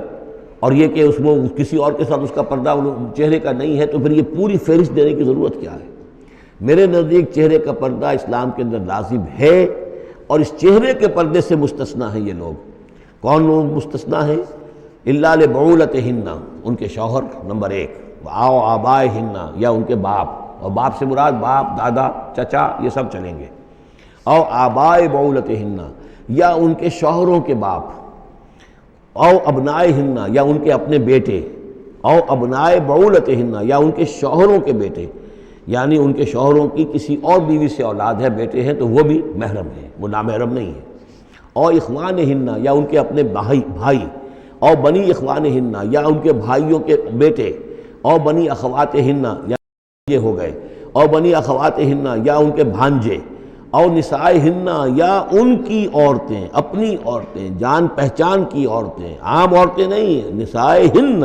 اور یہ کہ اس میں کسی اور کے ساتھ اس کا پردہ چہرے کا نہیں ہے، تو پھر یہ پوری فہرست دینے کی ضرورت کیا ہے؟ میرے نزدیک چہرے کا پردہ اسلام کے اندر لازم ہے، اور اس چہرے کے پردے سے مستثنیٰ ہیں یہ لوگ۔ کون لوگ مستثنیٰ ہیں؟ الا لبعولتہن، ان کے شوہر نمبر ایک، او آبائہن، یا ان کے باپ، اور باپ سے مراد باپ، دادا، چچا، یہ سب چلیں گے، او آبائے بعولتہن، یا ان کے شوہروں کے باپ، او ابنائہن، یا ان کے اپنے بیٹے، او ابنائے بعولتہن، یا ان کے شوہروں کے بیٹے، یعنی ان کے شوہروں کی کسی اور بیوی سے اولاد ہے، بیٹے ہیں، تو وہ بھی محرم ہیں، وہ نامحرم نہیں ہے۔ او اخوانہن، یا ان کے اپنے بھائی، او بنی اخوانہن، یا ان کے بھائیوں کے بیٹے، او بنی اخواتہن، یا یہ ہو گئے، او بنی اخواتہن، یا ان کے بھانجے، او نسائہن، یا ان کی عورتیں، اپنی عورتیں، جان پہچان کی عورتیں، عام عورتیں نہیں، نسائہن،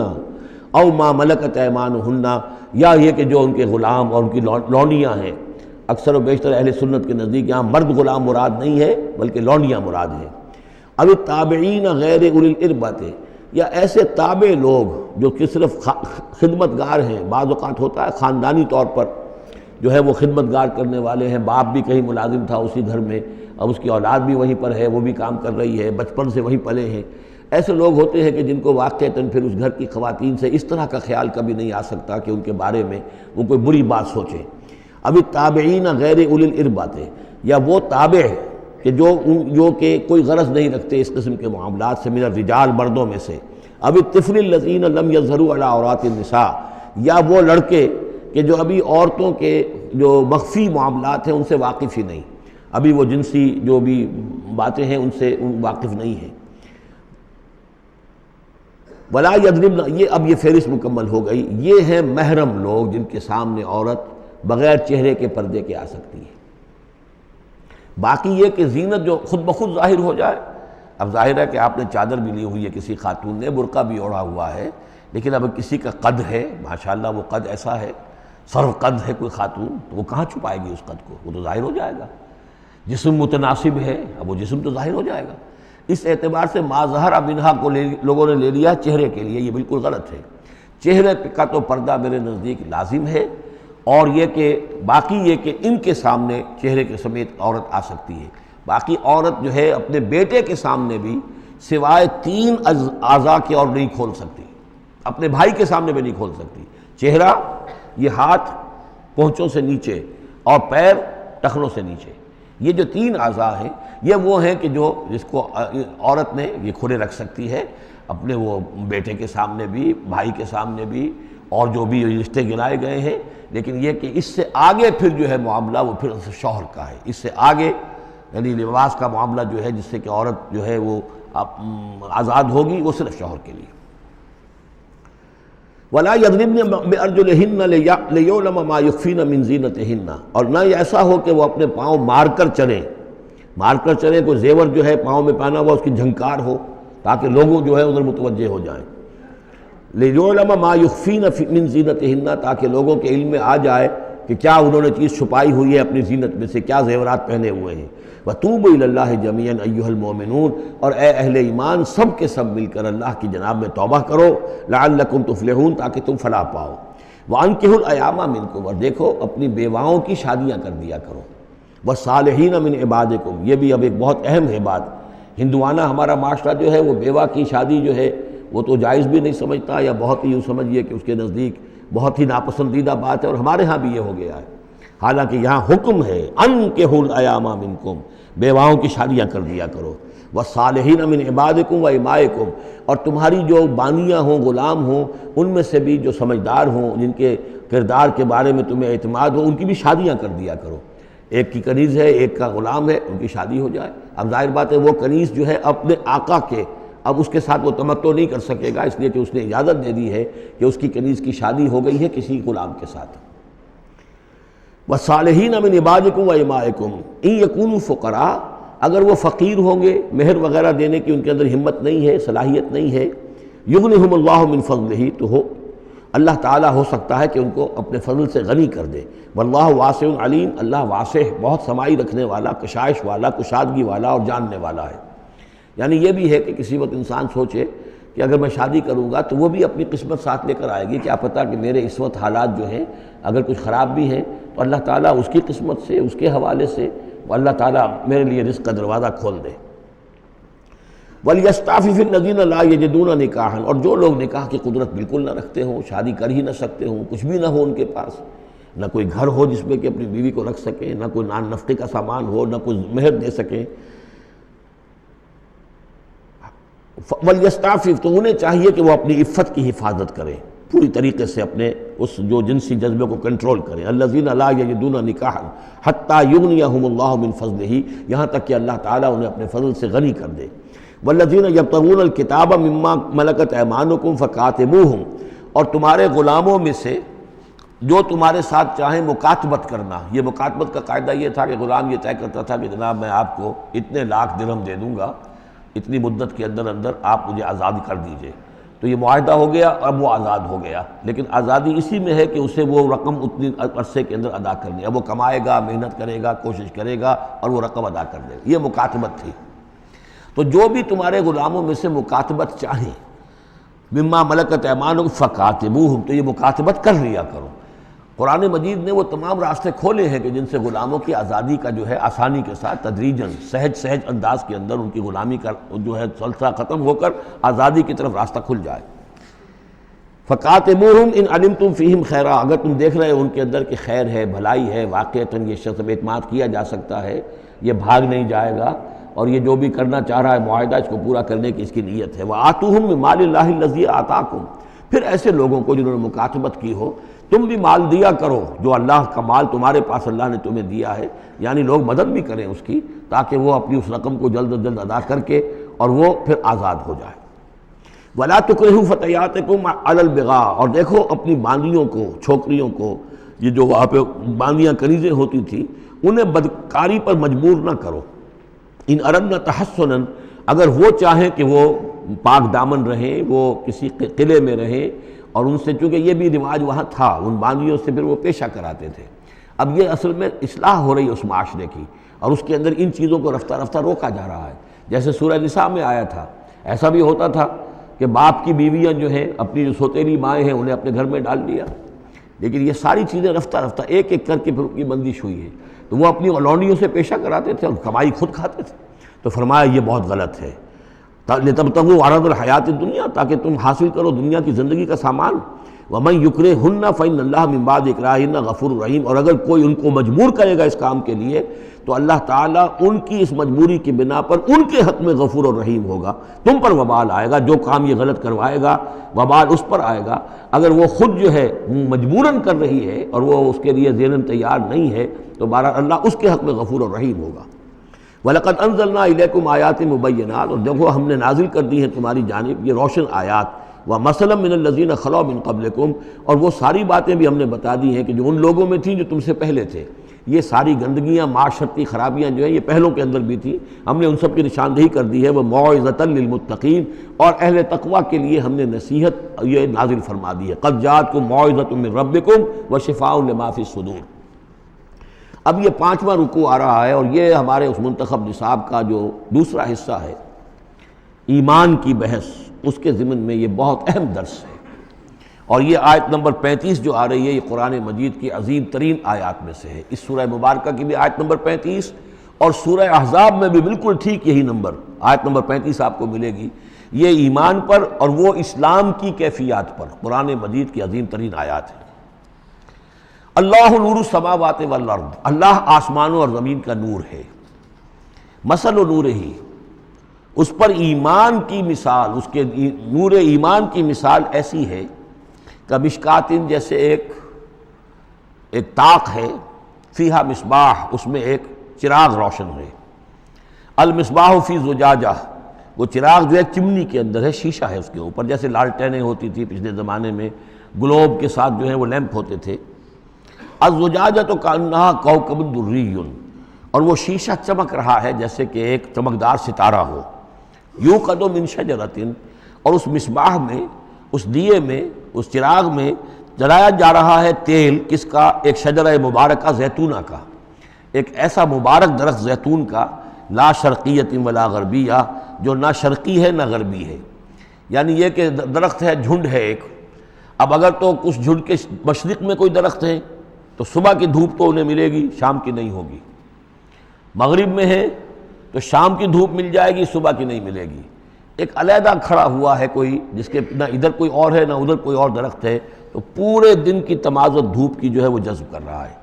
او ما ملکت ایمانہن، یا یہ کہ جو ان کے غلام اور ان کی لونڈیاں ہیں۔ اکثر و بیشتر اہل سنت کے نزدیک یہاں مرد غلام مراد نہیں ہے بلکہ لونڈیاں مراد ہیں۔ اب التابعین غیر اولی الاربۃ، یا ایسے تابع لوگ جو کہ صرف خدمت گار ہیں، بعض اوقات ہوتا ہے خاندانی طور پر جو ہے وہ خدمت گار کرنے والے ہیں، باپ بھی کہیں ملازم تھا اسی گھر میں، اب اس کی اولاد بھی وہیں پر ہے، وہ بھی کام کر رہی ہے، بچپن سے وہیں پلے ہیں۔ ایسے لوگ ہوتے ہیں کہ جن کو واقعتاً پھر اس گھر کی خواتین سے اس طرح کا خیال کبھی نہیں آ سکتا کہ ان کے بارے میں وہ کوئی بری بات سوچیں۔ اب التابعین غیر اولی الاربۃ، یا وہ تابع کہ جو کہ کوئی غرض نہیں رکھتے اس قسم کے معاملات سے، من الرجال، مردوں میں سے۔ اب الطفل الذین لم یظہروا علی عورات النساء، یا وہ لڑکے کہ جو ابھی عورتوں کے جو مخفی معاملات ہیں ان سے واقف ہی نہیں، ابھی وہ جنسی جو بھی باتیں ہیں ان سے واقف نہیں ہیں۔ ولا یضربن، یہ فہرست مکمل ہو گئی۔ یہ ہیں محرم لوگ جن کے سامنے عورت بغیر چہرے کے پردے کے آ سکتی ہے۔ باقی یہ کہ زینت جو خود بخود ظاہر ہو جائے، اب ظاہر ہے کہ آپ نے چادر بھی لی ہوئی ہے، کسی خاتون نے برقع بھی اوڑھا ہوا ہے، لیکن اب کسی کا قد ہے، ماشاءاللہ وہ قد ایسا ہے، سرو قد ہے کوئی خاتون، تو وہ کہاں چھپائے گی اس قد کو؟ وہ تو ظاہر ہو جائے گا۔ جسم متناسب ہے، اب وہ جسم تو ظاہر ہو جائے گا۔ اس اعتبار سے ما ظہر منہا کو لوگوں نے لے لیا چہرے کے لیے، یہ بالکل غلط ہے۔ چہرے کا تو پردہ میرے نزدیک لازم ہے، اور یہ کہ باقی یہ کہ ان کے سامنے چہرے کے سمیت عورت آ سکتی ہے۔ باقی عورت جو ہے اپنے بیٹے کے سامنے بھی سوائے 3 اعضاء کے اور نہیں کھول سکتی، اپنے بھائی کے سامنے بھی نہیں کھول سکتی۔ چہرہ، یہ ہاتھ پونچھوں سے نیچے، اور پیر ٹخنوں سے نیچے، یہ جو 3 اعضاء ہیں یہ وہ ہیں کہ جس کو عورت نے یہ کھلے رکھ سکتی ہے، اپنے وہ بیٹے کے سامنے بھی، بھائی کے سامنے بھی، اور جو بھی رشتے گنائے گئے ہیں۔ لیکن یہ کہ اس سے آگے پھر جو ہے معاملہ وہ پھر شوہر کا ہے، اس سے آگے یعنی لباس کا معاملہ جو ہے جس سے کہ عورت جو ہے وہ آزاد ہوگی، وہ صرف شوہر کے لیے۔ وَلَا يَضْرِبْنَ بِأَرْجُلِهِنَّ لِيُعْلَمَ مَا يُخْفِينَ مِنْ زِينَتِهِنَّ، اور نہ ایسا ہو کہ وہ اپنے پاؤں مار کر چلیں، کوئی زیور جو ہے پاؤں میں پہنا ہوا اس کی جھنکار ہو تاکہ لوگوں جو ہے ادھر متوجہ ہو جائیں۔ لِيُعْلَمَ مَا يُخْفِينَ مِنْ زِينَتِهِنَّ، تاکہ لوگوں کے علم میں آ جائے کہ کیا انہوں نے چیز چھپائی ہوئی ہے اپنی زینت میں سے، کیا زیورات پہنے ہوئے ہیں۔ وَتُوبُوا إِلَى اللَّهِ جَمِيعًا أَيُّهَا الْمُؤْمِنُونَ، اور اے اہل ایمان سب کے سب مل کر اللہ کی جناب میں توبہ کرو، لَعَلَّكُمْ تُفْلِحُونَ، تاکہ تم فلاح پاؤ۔ وَأَنكِحُوا الْأَيَامَ مِنكُمْ، اور دیکھو اپنی بیواؤں کی شادیاں کر دیا کرو۔ وَالصَّالِحِينَ مِنْ عِبَادِكُمْ، یہ بھی اب ایک بہت اہم ہے بات۔ ہندوانہ ہمارا معاشرہ جو ہے وہ بیوہ کی شادی جو ہے وہ تو جائز بھی نہیں سمجھتا، یا بہت ہی یوں سمجھیے کہ اس کے نزدیک بہت ہی ناپسندیدہ بات ہے، اور ہمارے ہاں بھی یہ ہو گیا ہے۔ حالانکہ یہاں حکم ہے انکحوا الایام منکم، بیواؤں کی شادیاں کر دیا کرو۔ والصالحین من عبادکم و امائکم، اور تمہاری جو بانیاں ہوں، غلام ہوں، ان میں سے بھی جو سمجھدار ہوں، جن کے کردار کے بارے میں تمہیں اعتماد ہو، ان کی بھی شادیاں کر دیا کرو۔ ایک کی کنیز ہے، ایک کا غلام ہے، ان کی شادی ہو جائے۔ اب ظاہر بات ہے وہ کنیز جو ہے اپنے آقا کے، اب اس کے ساتھ وہ تمتع نہیں کر سکے گا، اس لیے کہ اس نے اجازت دے دی ہے کہ اس کی کنیز کی شادی ہو گئی ہے کسی غلام کے ساتھ۔ وَالصَّالِحِينَ مِنْ عِبَادِكُمْ وَإِمَائِكُمْ إِنْ يَكُونُوا فُقَرَاءَ، اگر وہ فقیر ہوں گے، مہر وغیرہ دینے کی ان کے اندر ہمت نہیں ہے، صلاحیت نہیں ہے، يُغْنِهُمُ اللَّهُ مِنْ فَضْلِهِ، تو اللہ تعالیٰ ہو سکتا ہے کہ ان کو اپنے فضل سے غنی کر دے۔ وَاللَّهُ وَاسِعٌ عَلِيمٌ، اللہ واسع، بہت سمائی رکھنے والا، کشائش والا، کشادگی والا اور جاننے والا ہے۔ یعنی یہ بھی ہے کہ کسی وقت انسان سوچے کہ اگر میں شادی کروں گا تو وہ بھی اپنی قسمت ساتھ لے کر آئے گی، کیا پتہ کہ میرے اس وقت حالات جو ہیں اگر کچھ خراب بھی ہیں تو اللہ تعالیٰ اس کی قسمت سے، اس کے حوالے سے وہ اللہ تعالیٰ میرے لیے رزق کا دروازہ کھول دے۔ وَلْيَسْتَعْفِفِ الَّذِينَ لَا يَجِدُونَ نِكَاحًا، اور جو لوگ نکاح کی قدرت بالکل نہ رکھتے ہوں، شادی کر ہی نہ سکتے ہوں، کچھ بھی نہ ہو ان کے پاس، نہ کوئی گھر ہو جس میں کہ اپنی بیوی کو رکھ سکیں، نہ کوئی نان نفقے کا سامان ہو، نہ کوئی مہر دے سکیں، وَلْيَسْتَعْفِفْ، تو انہیں چاہیے کہ وہ اپنی عفت کی حفاظت کریں، پوری طریقے سے اپنے اس جو جنسی جذبے کو کنٹرول کریں۔ الَّذِينَ لَا يَجِدُونَ نِكَاحًا حَتَّى يُغْنِيَهُمُ اللَّهُ مِنْ فَضْلِهِ، یہاں تک کہ اللہ تعالیٰ انہیں اپنے فضل سے غنی کر دے۔ وَالَّذِينَ يَبْتَغُونَ الْكِتَابَ مِمَّا مَلَكَتْ أَيْمَانُكُمْ فَكَاتِبُوهُمْ، اور تمہارے غلاموں میں سے جو تمہارے ساتھ چاہیں مکاتبت کرنا۔ یہ مکاتبت کا قاعدہ یہ تھا کہ غلام یہ طے کرتا تھا کہ جناب میں آپ کو اتنے لاکھ درہم دے دوں گا، اتنی مدت کے اندر اندر آپ مجھے آزاد کر دیجئے، تو یہ معاہدہ ہو گیا، اب وہ آزاد ہو گیا، لیکن آزادی اسی میں ہے کہ اسے وہ رقم اتنی عرصے کے اندر ادا کرنی ہے، اب وہ کمائے گا، محنت کرے گا، کوشش کرے گا اور وہ رقم ادا کر دے گا، یہ مکاتبت تھی۔ تو جو بھی تمہارے غلاموں میں سے مکاتبت چاہیں، مما ملکت ایمانکم فکاتبوہم، تو یہ مکاتبت کر لیا کرو۔ قرآن مجید نے وہ تمام راستے کھولے ہیں کہ جن سے غلاموں کی آزادی کا جو ہے آسانی کے ساتھ تدریجاً سہج انداز کے اندر ان کی غلامی کا جو ہے سلسلہ ختم ہو کر آزادی کی طرف راستہ کھل جائے۔ فَقَاتِبُوهُمْ إِنْ عَلِمْتُمْ فِيهِمْ خَيْرًا، اگر تم دیکھ رہے ہو ان کے اندر کہ خیر ہے، بھلائی ہے، واقعتاً یہ شخص اعتماد کیا جا سکتا ہے، یہ بھاگ نہیں جائے گا اور یہ جو بھی کرنا چاہ رہا ہے معاہدہ اس کو پورا کرنے کی اس کی نیت ہے۔ وَآتُوهُمْ مِن مَالِ اللَّهِ الَّذِي آتَاكُمْ، پھر ایسے لوگوں کو جنہوں نے مکاتبت کی ہو تم بھی مال دیا کرو، جو اللہ کا مال تمہارے پاس اللہ نے تمہیں دیا ہے، یعنی لوگ مدد بھی کریں اس کی تاکہ وہ اپنی اس رقم کو جلد از جلد ادا کر کے اور وہ پھر آزاد ہو جائے۔ وَلَا تُكْرِهُوا فَتَيَاتِكُمْ عَلَى الْبِغَاءِ، اور دیکھو اپنی باندیوں کو، چھوکریوں کو، یہ جو وہاں پہ باندیاں کنیزیں ہوتی تھی انہیں بدکاری پر مجبور نہ کرو۔ ان اردنا تحسنا، اگر وہ چاہیں کہ وہ پاک دامن رہیں، وہ کسی قلعے میں رہیں، اور ان سے چونکہ یہ بھی رواج وہاں تھا، ان باندیوں سے پھر وہ پیشہ کراتے تھے۔ اب یہ اصل میں اصلاح ہو رہی ہے اس معاشرے کی، اور اس کے اندر ان چیزوں کو رفتہ رفتہ روکا جا رہا ہے۔ جیسے سورہ نساء میں آیا تھا، ایسا بھی ہوتا تھا کہ باپ کی بیویاں جو ہیں، اپنی جو سوتیلی مائیں ہیں، انہیں اپنے گھر میں ڈال دیا، لیکن یہ ساری چیزیں رفتہ رفتہ ایک ایک کر کے پھر ان کی بندش ہوئی ہے، تو وہ اپنی لونڈیوں سے پیشہ کراتے تھے اور کمائی خود کھاتے تھے۔ تو فرمایا یہ بہت غلط ہے، لِتَبْتَغُوا عَرَضَ الْحَيَاةِ الدُّنْيَا، تاکہ تم حاصل کرو دنیا کی زندگی کا سامان۔ وَمَنْ يُكْرِهُنَّ فَإِنَّ اللَّهَ مِنْ بَعْدِ إِكْرَاهِهِنَّ غَفُورٌ رَحِيمٌ، اور اگر کوئی ان کو مجبور کرے گا اس کام کے لیے تو اللہ تعالیٰ ان کی اس مجبوری کی بنا پر ان کے حق میں غفور اور رحیم ہوگا۔ تم پر وبال آئے گا، جو کام یہ غلط کروائے گا وبال اس پر آئے گا۔ اگر وہ خود جو ہے مجبوراً کر رہی ہے اور وہ اس کے لیے ذہناً تیار نہیں ہے تو بہرحال اللہ اس کے حق میں غفور اور رحیم ہوگا۔ وَلَقَدْ أَنزَلْنَا إِلَيْكُمْ آيَاتٍ مُبَيِّنَاتٍ، اور دیکھو ہم نے نازل کر دی ہیں تمہاری جانب یہ روشن آیات، وَمَثَلًا مِّنَ الَّذِينَ خَلَوْا مِن قَبْلِكُمْ، اور وہ ساری باتیں بھی ہم نے بتا دی ہیں کہ جو ان لوگوں میں تھیں جو تم سے پہلے تھے۔ یہ ساری گندگیاں، معاشرتی خرابیاں جو ہیں یہ پہلوں کے اندر بھی تھیں، ہم نے ان سب کی نشاندہی کر دی ہے۔ وَمَوْعِظَةً لِّلْمُتَّقِينَ، اور اہل تقویٰ کے لیے ہم نے نصیحت یہ نازل فرما دی ہے۔ قَدْ جَاءَتْكُم مَّوْعِظَةٌ مِّن رَّبِّكُمْ وَشِفَاءٌ لِّمَا فِي الصُّدُورِ۔ اب یہ 5واں رکوع آ رہا ہے، اور یہ ہمارے اس منتخب نصاب کا جو دوسرا حصہ ہے، ایمان کی بحث، اس کے ضمن میں یہ بہت اہم درس ہے۔ اور یہ آیت نمبر 35 جو آ رہی ہے، یہ قرآن مجید کی عظیم ترین آیات میں سے ہے۔ اس سورہ مبارکہ کی بھی آیت نمبر 35 اور سورہ احزاب میں بھی بالکل ٹھیک یہی نمبر، آیت نمبر 35 آپ کو ملے گی۔ یہ ایمان پر اور وہ اسلام کی کیفیات پر قرآن مجید کی عظیم ترین آیات ہے۔ اللہ نور السماوات والارض، اللہ آسمانوں اور زمین کا نور ہے۔ مثل نور ہی، اس پر ایمان کی مثال، اس کے نور ایمان کی مثال ایسی ہے کہ مشکاتن، جیسے ایک طاق ہے، فیہا مصباح، اس میں ایک چراغ روشن ہے۔ المصباح فی زجاجہ، وہ چراغ جو ہے چمنی کے اندر ہے، شیشہ ہے اس کے اوپر، جیسے لالٹینیں ہوتی تھی پچھلے زمانے میں، گلوب کے ساتھ جو ہے وہ لیمپ ہوتے تھے۔ الزجاجۃ کأنہا کوکب دری، اور وہ شیشہ چمک رہا ہے جیسے کہ ایک چمکدار ستارہ ہو۔ یوقد من شجرۃ، اور اس مصباح میں، اس دیے میں، اس چراغ میں جلایا جا رہا ہے تیل، کس کا؟ ایک شجرہ مبارکہ زیتونہ کا، ایک ایسا مبارک درخت زیتون کا، لا شرقیۃ ولا غربیہ، جو نہ شرقی ہے نہ غربی ہے، یعنی یہ کہ درخت ہے، جھنڈ ہے ایک، اب اگر تو اس جھنڈ کے مشرق میں کوئی درخت ہے تو صبح کی دھوپ تو انہیں ملے گی، شام کی نہیں ہوگی، مغرب میں ہے تو شام کی دھوپ مل جائے گی، صبح کی نہیں ملے گی۔ ایک علیحدہ کھڑا ہوا ہے کوئی جس کے نہ ادھر کوئی اور ہے نہ ادھر کوئی اور درخت ہے، تو پورے دن کی تمازت دھوپ کی جو ہے وہ جذب کر رہا ہے۔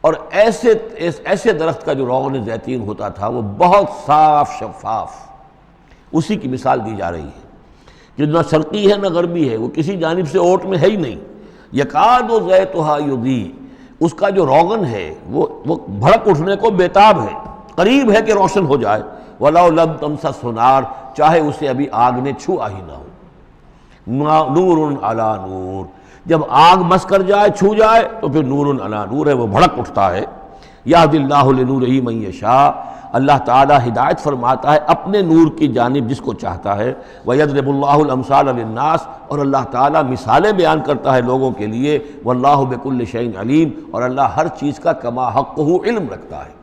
اور ایسے درخت کا جو روغن زیتون ہوتا تھا وہ بہت صاف شفاف، اسی کی مثال دی جا رہی ہے کہ نہ شرقی ہے نہ غربی ہے، وہ کسی جانب سے اوٹ میں ہے ہی نہیں۔ یکاد زیتھا یضیء، اس کا جو روغن ہے وہ بھڑک اٹھنے کو بیتاب ہے، قریب ہے کہ روشن ہو جائے۔ وَلَوْ لَمْ تَمْسَسْهُ نَارٌ، چاہے اسے ابھی آگ نے چھوا ہی نہ ہو۔ نور علی نور، جب آگ مس کر جائے، چھو جائے تو پھر نور علی نور ہے، وہ بھڑک اٹھتا ہے۔ یہدی اللہ لنورہ من یشاء، اللہ تعالیٰ ہدایت فرماتا ہے اپنے نور کی جانب جس کو چاہتا ہے۔ وَيَضْرِبُ اللَّهُ الْأَمْثَالَ لِلنَّاسِ، اور اللہ تعالیٰ مثالیں بیان کرتا ہے لوگوں کے لیے۔ وَاللَّهُ بِكُلِّ شَيْءٍ عَلِيمٌ، اور اللہ ہر چیز کا کما حقہ علم رکھتا ہے۔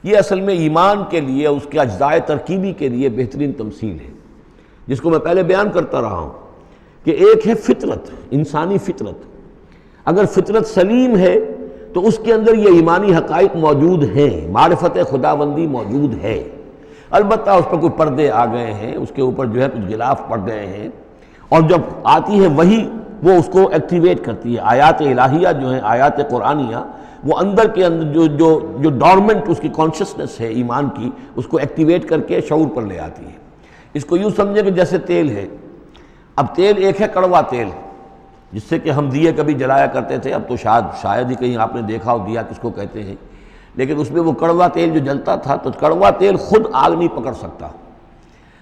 یہ اصل میں ایمان کے لیے، اس کے اجزاء ترکیبی کے لیے بہترین تمثیل ہے، جس کو میں پہلے بیان کرتا رہا ہوں کہ ایک ہے فطرت، انسانی فطرت۔ اگر فطرت سلیم ہے تو اس کے اندر یہ ایمانی حقائق موجود ہیں، معرفت خداوندی موجود ہے۔ البتہ اس پر کوئی پردے آ گئے ہیں، اس کے اوپر جو ہے کچھ غلاف پڑ گئے ہیں، اور جب آتی ہے وحی وہ اس کو ایکٹیویٹ کرتی ہے۔ آیات الہیہ جو ہیں، آیات قرآنیہ، وہ اندر کے اندر جو ڈورمنٹ اس کی کانشسنس ہے ایمان کی، اس کو ایکٹیویٹ کر کے شعور پر لے آتی ہے۔ اس کو یوں سمجھے کہ جیسے تیل ہے، اب تیل ایک ہے کڑوا تیل، جس سے کہ ہم دیے کبھی جلایا کرتے تھے، اب تو شاید ہی کہیں آپ نے دیکھا ہو دیا کس کو کہتے ہیں، لیکن اس میں وہ کڑوا تیل جو جلتا تھا تو کڑوا تیل خود آگ نہیں پکڑ سکتا،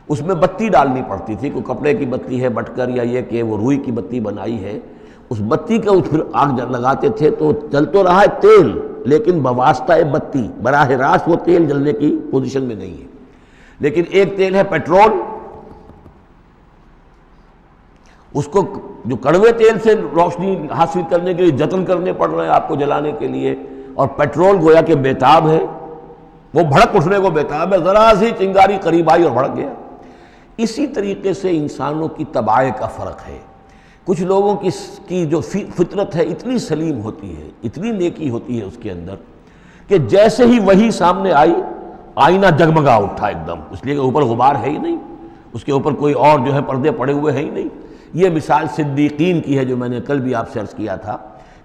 اس میں بتی ڈالنی پڑتی تھی، کوئی کپڑے کی بتی ہے بٹکر، یا یہ کہ وہ روئی کی بتی بنائی ہے، اس بتی کا پھر آگ لگاتے تھے تو جل تو رہا ہے تیل، لیکن بواسطہ بتی، براہ راست وہ تیل جلنے کی پوزیشن میں نہیں ہے۔ لیکن ایک تیل ہے پیٹرول، اس کو جو کڑوے تیل سے روشنی حاصل کرنے کے لیے جتن کرنے پڑ رہے ہیں آپ کو جلانے کے لیے، اور پیٹرول گویا کہ بیتاب ہے، وہ بھڑک اٹھنے کو بیتاب ہے، ذرا سی چنگاری قریب آئی اور بھڑک گیا۔ اسی طریقے سے انسانوں کی طباع کا فرق ہے۔ کچھ لوگوں کی جو فطرت ہے اتنی سلیم ہوتی ہے، اتنی نیکی ہوتی ہے اس کے اندر، کہ جیسے ہی وہی سامنے آئی آئینہ جگمگا اٹھا ایک دم، اس لیے کہ اوپر غبار ہے ہی نہیں، اس کے اوپر کوئی اور جو ہے پردے پڑے ہوئے ہیں ہی نہیں۔ یہ مثال صدیقین کی ہے جو میں نے کل بھی آپ سے عرض کیا تھا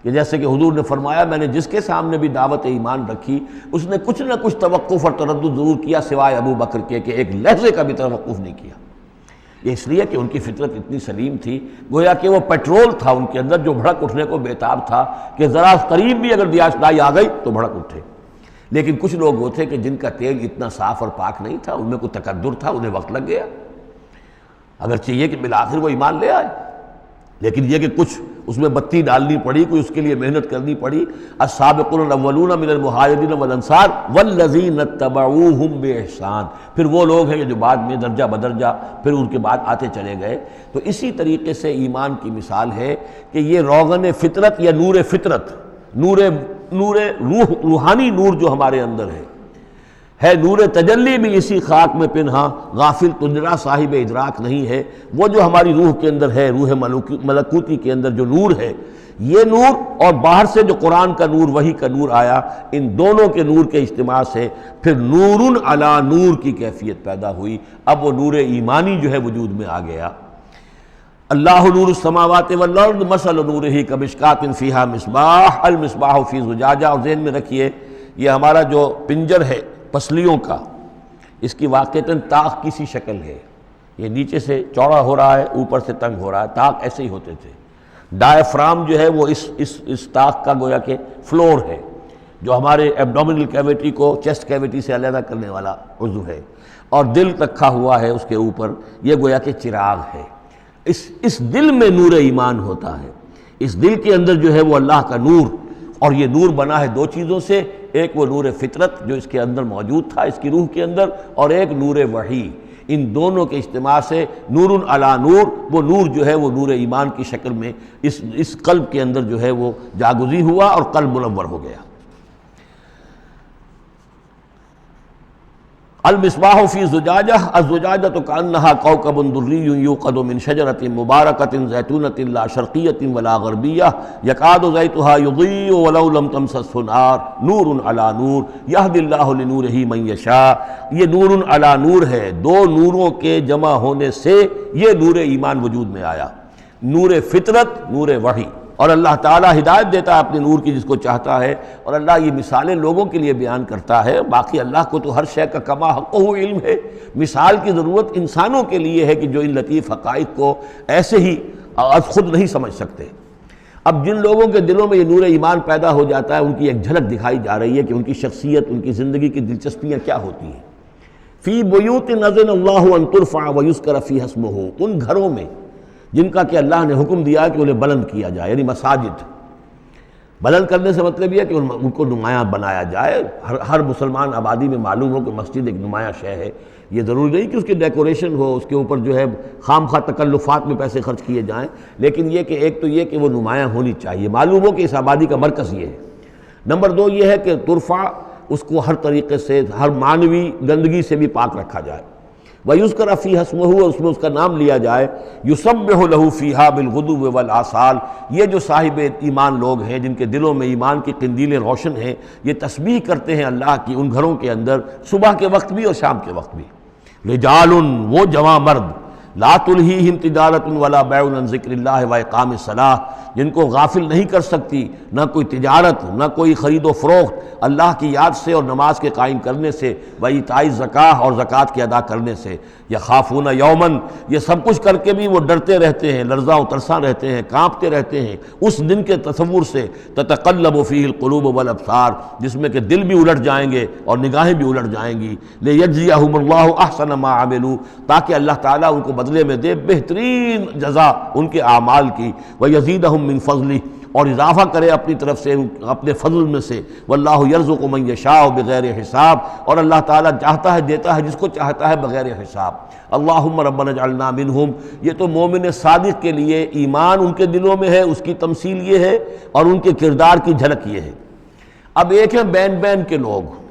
کہ جیسے کہ حضور نے فرمایا میں نے جس کے سامنے بھی دعوت ایمان رکھی اس نے کچھ نہ کچھ توقف اور تردد ضرور کیا، سوائے ابو بکر کے کہ ایک لحظے کا بھی توقف نہیں کیا۔ یہ اس لیے کہ ان کی فطرت اتنی سلیم تھی، گویا کہ وہ پیٹرول تھا ان کے اندر جو بھڑک اٹھنے کو بیتاب تھا کہ ذرا قریب بھی اگر دیاشنائی آ گئی تو بھڑک اٹھے۔ لیکن کچھ لوگ وہ تھے کہ جن کا تیل اتنا صاف اور پاک نہیں تھا، ان میں کوئی تکدر تھا، انہیں وقت لگ گیا، اگرچہ یہ کہ بالآخر وہ ایمان لے آئے، لیکن یہ کہ کچھ اس میں بتی ڈالنی پڑی، کوئی اس کے لیے محنت کرنی پڑی۔ السابقون الاولون من المہاجرین والانصار والذین اتبعوہم بإحسان، پھر وہ لوگ ہیں جو بعد میں درجہ بدرجہ پھر ان کے بعد آتے چلے گئے۔ تو اسی طریقے سے ایمان کی مثال ہے کہ یہ روغن فطرت یا نور فطرت، نور روح، روحانی نور جو ہمارے اندر ہے نور تجلی بھی اسی خاک میں پنہاں، غافل تجرا صاحب ادراک نہیں ہے۔ وہ جو ہماری روح کے اندر ہے، روح ملکوتی کے اندر جو نور ہے، یہ نور اور باہر سے جو قرآن کا نور، وحی کا نور آیا، ان دونوں کے نور کے اجتماع سے پھر نور علی نور کی کیفیت پیدا ہوئی۔ اب وہ نور ایمانی جو ہے وجود میں آ گیا۔ اللہ نور السماوات والارض مثل نورہ کمشکاۃ فیہا مصباح المصباح فی زجاجہ۔ اور ذہن میں رکھیے یہ ہمارا جو پنجر ہے پسلیوں کا، اس کی واقعتاً طاق کی سی شکل ہے، یہ نیچے سے چوڑا ہو رہا ہے، اوپر سے تنگ ہو رہا ہے، طاق ایسے ہی ہوتے تھے۔ ڈائفرام جو ہے وہ اس طاق کا گویا کہ فلور ہے، جو ہمارے ایبڈومینل کیویٹی کو چیسٹ کیویٹی سے علیحدہ کرنے والا عضو ہے، اور دل رکھا ہوا ہے اس کے اوپر، یہ گویا کہ چراغ ہے۔ اس دل میں نور ایمان ہوتا ہے، اس دل کے اندر جو ہے وہ اللہ کا نور، اور یہ نور بنا ہے دو چیزوں سے، ایک وہ نور فطرت جو اس کے اندر موجود تھا اس کی روح کے اندر، اور ایک نور وحی۔ ان دونوں کے اجتماع سے نور علی نور، وہ نور جو ہے وہ نور ایمان کی شکل میں اس قلب کے اندر جو ہے وہ جاگزی ہوا اور قلب منور ہو گیا۔ المصباح فی زجاجہ الزجاجۃ کأنہا کوکب دری یوقد من شجرۃ مبارکۃ زیتونۃ لا شرقیۃ ولا غربیہ یکاد زیتها یضیء ولو لم تمسسہ نار نور علی نور یہدی اللہ لنورہ من یشاء. یہ نور علی نور ہے، دو نوروں کے جمع ہونے سے یہ نور ایمان وجود میں آیا، نور فطرت، نور وحی. اور اللہ تعالیٰ ہدایت دیتا ہے اپنے نور کی جس کو چاہتا ہے، اور اللہ یہ مثالیں لوگوں کے لیے بیان کرتا ہے. باقی اللہ کو تو ہر شے کا کما حقہ علم ہے. مثال کی ضرورت انسانوں کے لیے ہے کہ جو ان لطیف حقائق کو ایسے ہی از خود نہیں سمجھ سکتے. اب جن لوگوں کے دلوں میں یہ نور ایمان پیدا ہو جاتا ہے، ان کی ایک جھلک دکھائی جا رہی ہے کہ ان کی شخصیت، ان کی زندگی کی دلچسپیاں کیا ہوتی ہیں. فی بیوت اذن اللہ ان ترفع ویذکر فیہا اسمہ، ان گھروں میں جن کا کہ اللہ نے حکم دیا کہ انہیں بلند کیا جائے، یعنی مساجد. بلند کرنے سے مطلب یہ ہے کہ ان کو نمایاں بنایا جائے. ہر مسلمان آبادی میں معلوم ہو کہ مسجد ایک نمایاں شے ہے. یہ ضروری نہیں کہ اس کی ڈیکوریشن ہو، اس کے اوپر جو ہے خام خواہ تکلفات میں پیسے خرچ کیے جائیں، لیکن یہ کہ ایک تو یہ کہ وہ نمایاں ہونی چاہیے، معلوم ہو کہ اس آبادی کا مرکز یہ ہے. نمبر دو یہ ہے کہ ترفع، اس کو ہر طریقے سے، ہر معنوی گندگی سے بھی پاک رکھا جائے. وَيُذْكَرَ فِيهَا اسْمُهُ، اس میں اس کا نام لیا جائے. يُسَبِّحُ لَهُ فِيهَا بِالْغُدُوِّ وَالْآصَالِ، یہ جو صاحب ایمان لوگ ہیں جن کے دلوں میں ایمان کی قندیلیں روشن ہیں، یہ تسبیح کرتے ہیں اللہ کی ان گھروں کے اندر، صبح کے وقت بھی اور شام کے وقت بھی. رجال، وہ جواں مرد، لا تلہیہم تجارت ولا بیع عن ذکر اللہ واقام الصلاۃ، جن کو غافل نہیں کر سکتی نہ کوئی تجارت، نہ کوئی خرید و فروخت اللہ کی یاد سے اور نماز کے قائم کرنے سے، وایتاء الزکاۃ اور زکوٰۃ کے ادا کرنے سے. یخافون یومن، یہ سب کچھ کر کے بھی وہ ڈرتے رہتے ہیں، لرزاں و ترساں رہتے ہیں، کانپتے رہتے ہیں اس دن کے تصور سے. تتقلب فیہ القلوب والابصار، جس میں کہ دل بھی الٹ جائیں گے اور نگاہیں بھی الٹ جائیں گی. لیجزیہم اللہ احسن ما عملوا، تاکہ اللہ تعالیٰ ان کو بدلے میں دے بہترین جزا ان کے اعمال کی. ویزیدہم من فضلہ، اور اضافہ کرے اپنی طرف سے اپنے فضل میں سے. واللہ یرزق من یشاء بغیر حساب، اور اللہ تعالیٰ چاہتا ہے دیتا ہے جس کو چاہتا ہے بغیر حساب. اللہم ربنا اجعلنا منہم، یہ تو مومن صادق کے لیے ایمان ان کے دلوں میں ہے، اس کی تمثیل یہ ہے، اور ان کے کردار کی جھلک یہ ہے. اب ایک ہے بین بین کے لوگ،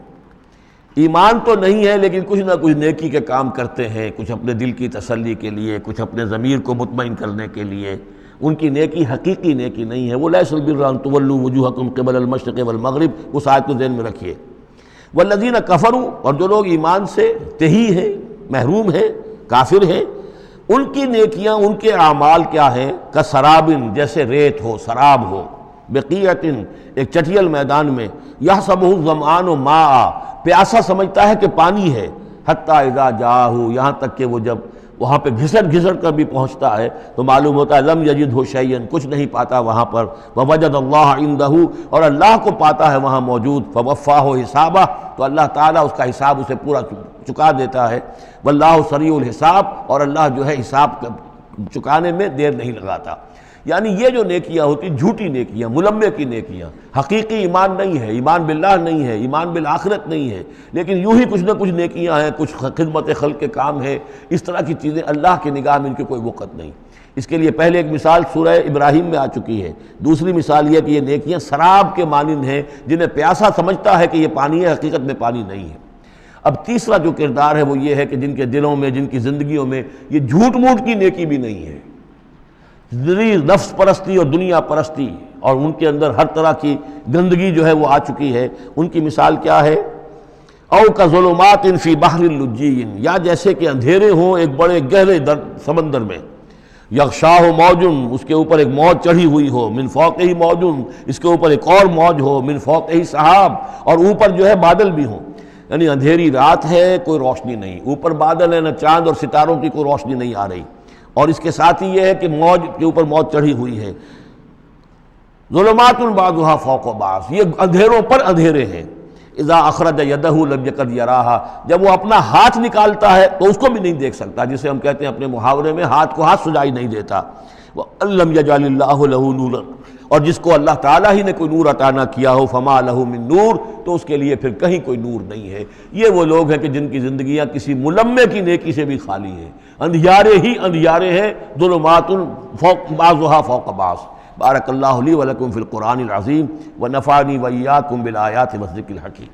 ایمان تو نہیں ہے لیکن کچھ نہ کچھ نیکی کے کام کرتے ہیں، کچھ اپنے دل کی تسلی کے لیے، کچھ اپنے ضمیر کو مطمئن کرنے کے لیے. ان کی نیکی حقیقی نیکی نہیں ہے. وہ لیس البر ان تولوا وجوہکم قبل المشرق والمغرب، اس آیت کو ذہن میں رکھیے. والذین کفروا، اور جو لوگ ایمان سے تہی ہیں، محروم ہیں، کافر ہیں، ان کی نیکیاں، ان کے اعمال کیا ہیں؟ کسرابن، جیسے ریت ہو، سراب ہو، بقیعۃ، ایک چٹیل میدان میں، یحسبہ الظمآن ماء، پیاسا سمجھتا ہے کہ پانی ہے، حتی اذا جاءہ، یہاں تک کہ وہ جب وہاں پہ گھسٹ کر بھی پہنچتا ہے تو معلوم ہوتا ہے لم یجدہ شیئا، کچھ نہیں پاتا وہاں پر. ووجد اللہ عندہ، اور اللہ کو پاتا ہے وہاں موجود. فوفاہ حسابہ، تو اللہ تعالیٰ اس کا حساب اسے پورا چکا دیتا ہے. واللہ سریع الحساب، اور اللہ جو ہے حساب چکانے میں دیر نہیں لگاتا. یعنی یہ جو نیکیاں ہوتی، جھوٹی نیکیاں، ملمے کی نیکیاں، حقیقی ایمان نہیں ہے، ایمان باللہ نہیں ہے، ایمان بالآخرت نہیں ہے، لیکن یوں ہی کچھ نہ کچھ نیکیاں ہیں، کچھ خدمت خلق کے کام ہیں، اس طرح کی چیزیں اللہ کی نگاہ میں ان کی کوئی وقت نہیں. اس کے لیے پہلے ایک مثال سورہ ابراہیم میں آ چکی ہے. دوسری مثال یہ کہ یہ نیکیاں سراب کے مانند ہیں، جنہیں پیاسا سمجھتا ہے کہ یہ پانی ہے، حقیقت میں پانی نہیں ہے. اب تیسرا جو کردار ہے وہ یہ ہے کہ جن کے دلوں میں، جن کی زندگیوں میں یہ جھوٹ موٹ کی نیکی بھی نہیں ہے، نفس پرستی اور دنیا پرستی، اور ان کے اندر ہر طرح کی گندگی جو ہے وہ آ چکی ہے. ان کی مثال کیا ہے؟ او کظلمات فی بحر اللجی، یا جیسے کہ اندھیرے ہوں ایک بڑے گہرے سمندر میں. یغشاہ موج، اس کے اوپر ایک موج چڑھی ہوئی ہو. من فوقہ موج، اس کے اوپر ایک اور موج ہو. من فوقہ سحاب، اور اوپر جو ہے بادل بھی ہوں. یعنی اندھیری رات ہے، کوئی روشنی نہیں، اوپر بادل ہے، نہ چاند اور ستاروں کی کوئی روشنی نہیں آ رہی. اور اس کے ساتھ ہی یہ ہے کہ موج کے اوپر موج چڑھی ہوئی ہے. ظلمات بعضها فوق بعض، یہ اندھیروں پر اندھیرے ہیں. اذا اخرج یدہ لم یکد یراہا، جب وہ اپنا ہاتھ نکالتا ہے تو اس کو بھی نہیں دیکھ سکتا، جسے ہم کہتے ہیں اپنے محاورے میں ہاتھ کو ہاتھ سجائی نہیں دیتا. وَأَلَّمْ يَجْعَلِ اللَّهُ لَهُ نُورًا، اور جس کو اللہ تعالیٰ ہی نے کوئی نور عطا نہ کیا ہو، فما لہ من نور، تو اس کے لیے پھر کہیں کوئی نور نہیں ہے. یہ وہ لوگ ہیں کہ جن کی زندگیاں کسی ملمے کی نیکی سے بھی خالی ہیں، اندھیارے ہی اندھیارے ہیں. ظلمات فوق بعضها فوق بعض. بارک اللہ لی ولکم فی القرآن العظیم ونفعنی وإیاکم بالآیات والذکر الحکیم.